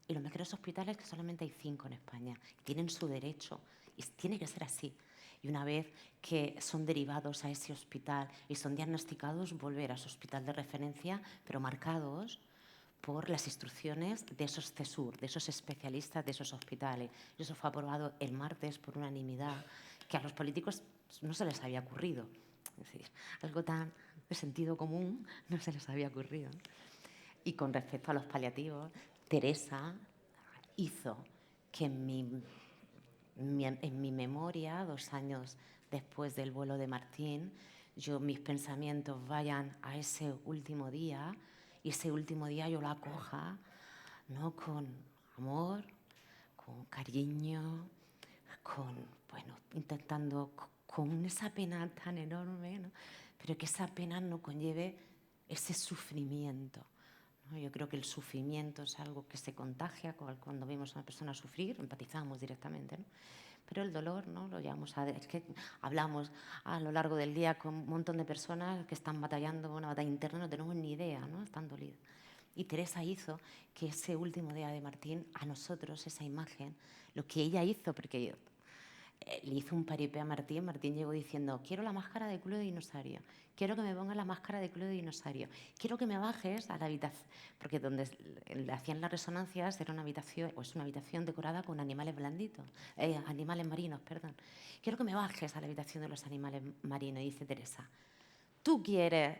y los mejores hospitales, que solamente hay 5 en España. Tienen su derecho y tiene que ser así. Y una vez que son derivados a ese hospital y son diagnosticados, volver a su hospital de referencia, pero marcados por las instrucciones de esos CESUR, de esos especialistas de esos hospitales. Y eso fue aprobado el martes por unanimidad, que a los políticos no se les había ocurrido. Es decir, algo tan de sentido común no se les había ocurrido. Y con respecto a los paliativos, Teresa hizo que en mi memoria, 2 años después del vuelo de Martín, mis pensamientos vayan a ese último día, y ese último día yo lo acoja, ¿no?, con amor, con cariño, intentando con esa pena tan enorme, ¿no?, pero que esa pena no conlleve ese sufrimiento. Yo creo que el sufrimiento es algo que se contagia cuando vemos a una persona sufrir, empatizamos directamente, ¿no? Pero el dolor, ¿no?, lo llevamos es que hablamos a lo largo del día con un montón de personas que están batallando una batalla interna, no tenemos ni idea, ¿no?, están dolidas. Y Teresa hizo que ese último día de Martín, a nosotros, esa imagen, lo que ella hizo, porque le hizo un paripé a Martín. Martín llegó diciendo: quiero la máscara de culo de dinosaurio, quiero que me pongas la máscara de culo de dinosaurio, quiero que me bajes a la habitación, porque donde le hacían las resonancias era una habitación, o es una habitación decorada con animales blanditos, animales marinos, perdón. Quiero que me bajes a la habitación de los animales marinos. Y dice Teresa: tú quieres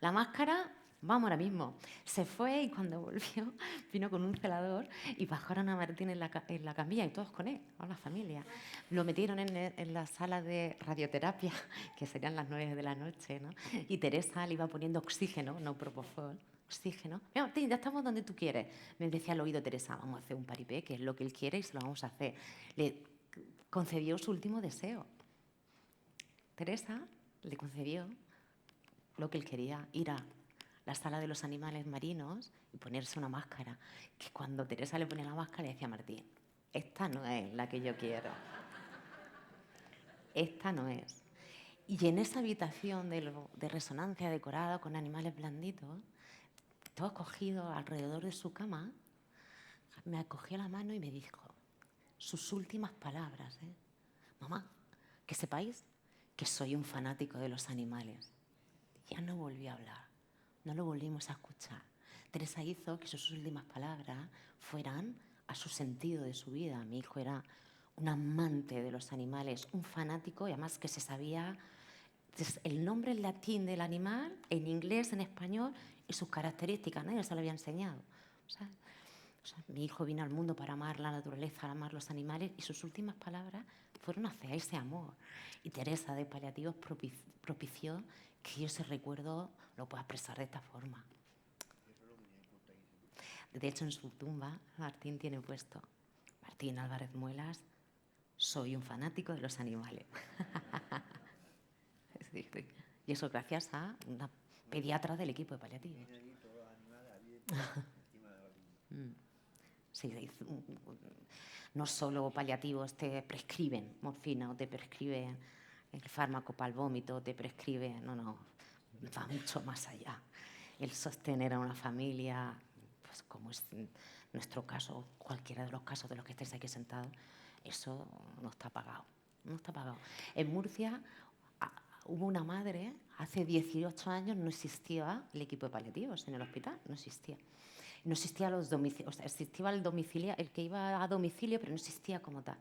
la máscara vamos ahora mismo. Se fue y cuando volvió vino con un celador y bajaron a Martín en la camilla y todos con él, con la familia. Lo metieron en la sala de radioterapia, que serían las 9 de la noche, ¿no? Y Teresa le iba poniendo oxígeno, no propofol, oxígeno. Mira, Martín, ya estamos donde tú quieres. Me decía al oído Teresa, vamos a hacer un paripé, que es lo que él quiere y se lo vamos a hacer. Le concedió su último deseo. Teresa le concedió lo que él quería, ir a la sala de los animales marinos y ponerse una máscara. Que cuando Teresa le ponía la máscara le decía a Martín, esta no es la que yo quiero. Esta no es. Y en esa habitación de resonancia decorada con animales blanditos, todo cogido alrededor de su cama, me cogió la mano y me dijo sus últimas palabras. Mamá, que sepáis que soy un fanático de los animales. Ya no volvió a hablar. No lo volvimos a escuchar. Teresa hizo que sus últimas palabras fueran a su sentido de su vida. Mi hijo era un amante de los animales, un fanático y además que se sabía el nombre en latín del animal, en inglés, en español y sus características. Nadie se lo había enseñado. O sea, mi hijo vino al mundo para amar la naturaleza, amar los animales y sus últimas palabras fueron hacia ese amor. Y Teresa de Paliativos propició que yo ese recuerdo lo pueda expresar de esta forma. De hecho, en su tumba, Martín tiene puesto, Martín Álvarez Muelas, soy un fanático de los animales. Y eso gracias a una pediatra del equipo de paliativos. Sí, no solo paliativos te prescriben morfina o te prescriben el fármaco para el vómito, te prescriben, no, va mucho más allá. El sostener a una familia, pues como es nuestro caso, cualquiera de los casos de los que estéis aquí sentados, eso no está pagado, no está pagado. En Murcia hubo una madre, hace 18 años no existía el equipo de paliativos en el hospital, no existía. No existía los domicilios, o sea, existía el que iba a domicilio, pero no existía como tal.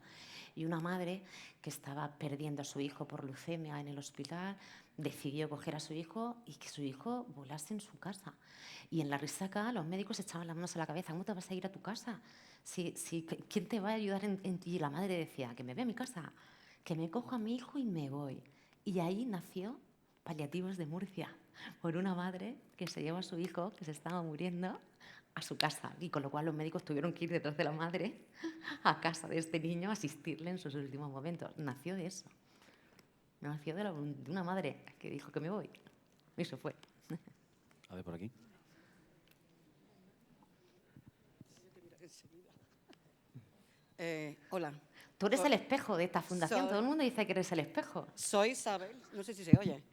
Y una madre que estaba perdiendo a su hijo por leucemia en el hospital decidió coger a su hijo y que su hijo volase en su casa. Y en la risaca los médicos echaban las manos a la cabeza, ¿cómo te vas a ir a tu casa? ¿Quién te va a ayudar en ti? Y la madre decía, que me ve a mi casa, que me cojo a mi hijo y me voy. Y ahí nació Paliativos de Murcia, por una madre que se llevó a su hijo, que se estaba muriendo, a su casa. Y con lo cual los médicos tuvieron que ir detrás de la madre a casa de este niño a asistirle en sus últimos momentos. Nació de eso. Nació de una madre que dijo que me voy. Y se fue. A ver, por aquí. Hola. Tú eres el espejo de esta fundación. Todo el mundo dice que eres el espejo. Soy Isabel. No sé si se oye.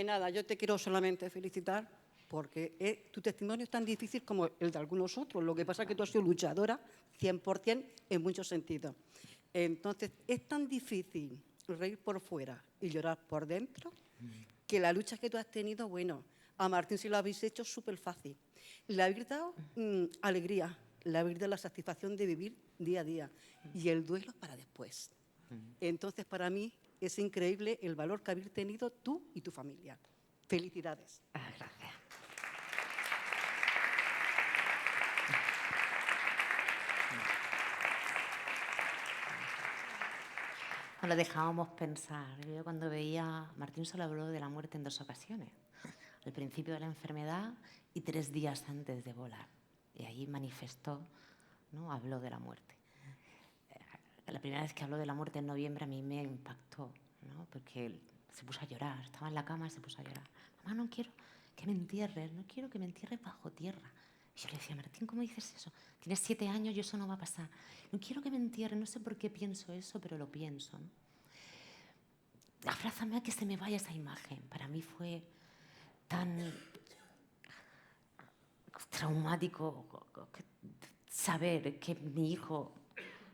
Nada, yo te quiero solamente felicitar porque tu testimonio es tan difícil como el de algunos otros. Lo que pasa es que tú has sido luchadora 100% en muchos sentidos. Entonces, es tan difícil reír por fuera y llorar por dentro que la lucha que tú has tenido, bueno, a Martín si lo habéis hecho súper fácil. Le habéis dado alegría, le habéis dado la satisfacción de vivir día a día y el duelo para después. Entonces, para mí es increíble el valor que habéis tenido tú y tu familia. Felicidades. Gracias. No lo dejábamos pensar. Yo cuando veía, Martín solo habló de la muerte en 2 ocasiones. Al principio de la enfermedad y 3 días antes de volar. Y ahí manifestó, ¿no? Habló de la muerte. La primera vez que habló de la muerte en noviembre a mí me impactó, ¿no? Porque él se puso a llorar, estaba en la cama y se puso a llorar. Mamá, no quiero que me entierres, no quiero que me entierres bajo tierra. Y yo le decía, Martín, ¿cómo dices eso? Tienes 7 años y eso no va a pasar. No quiero que me entierres, no sé por qué pienso eso, pero lo pienso, ¿no? Abrázame a que se me vaya esa imagen. Para mí fue tan traumático saber que mi hijo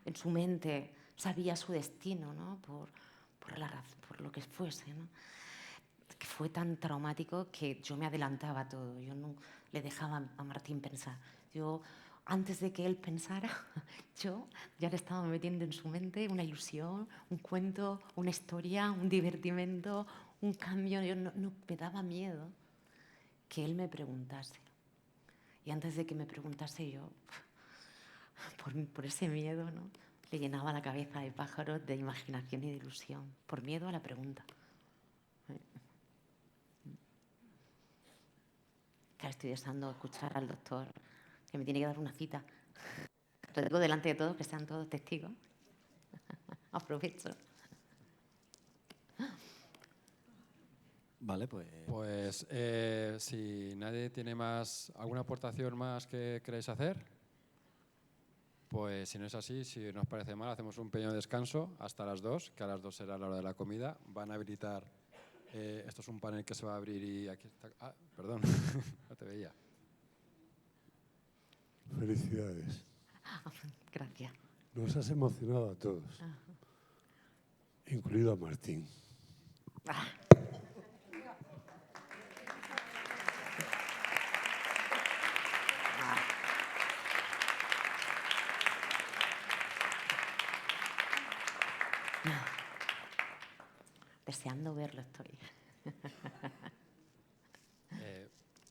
en su mente sabía su destino, ¿no? por lo que fuese, ¿no? Que fue tan traumático que yo me adelantaba a todo. Yo no le dejaba a Martín pensar. Yo, antes de que él pensara, yo ya le estaba metiendo en su mente una ilusión, un cuento, una historia, un divertimento, un cambio. Yo no me daba miedo que él me preguntase. Y antes de que me preguntase yo, por ese miedo, ¿no?, le llenaba la cabeza de pájaros, de imaginación y de ilusión, por miedo a la pregunta. Claro, estoy deseando escuchar al doctor, que me tiene que dar una cita. Lo digo delante de todos, que sean todos testigos. Aprovecho. Vale, pues... Pues si nadie tiene alguna aportación más que queráis hacer, pues si no es así, si no os parece mal, hacemos un pequeño descanso hasta las 2, que a las 2 será la hora de la comida. Van a habilitar, esto es un panel que se va a abrir y aquí está... Ah, perdón, no te veía. Felicidades. Gracias. Nos has emocionado a todos, incluido a Martín. Deseando verlo estoy.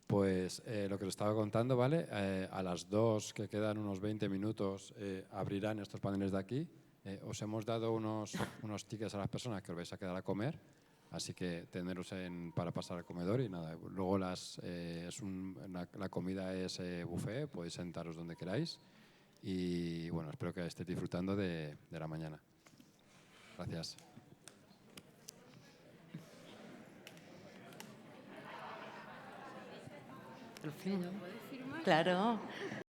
Pues lo que os estaba contando, ¿vale? A las 2, que quedan unos 20 minutos, abrirán estos paneles de aquí. Os hemos dado unos tickets a las personas que os vais a quedar a comer, así que teneros para pasar al comedor y nada. Luego la comida es buffet, podéis sentaros donde queráis y bueno, espero que estéis disfrutando de la mañana. Gracias. Claro.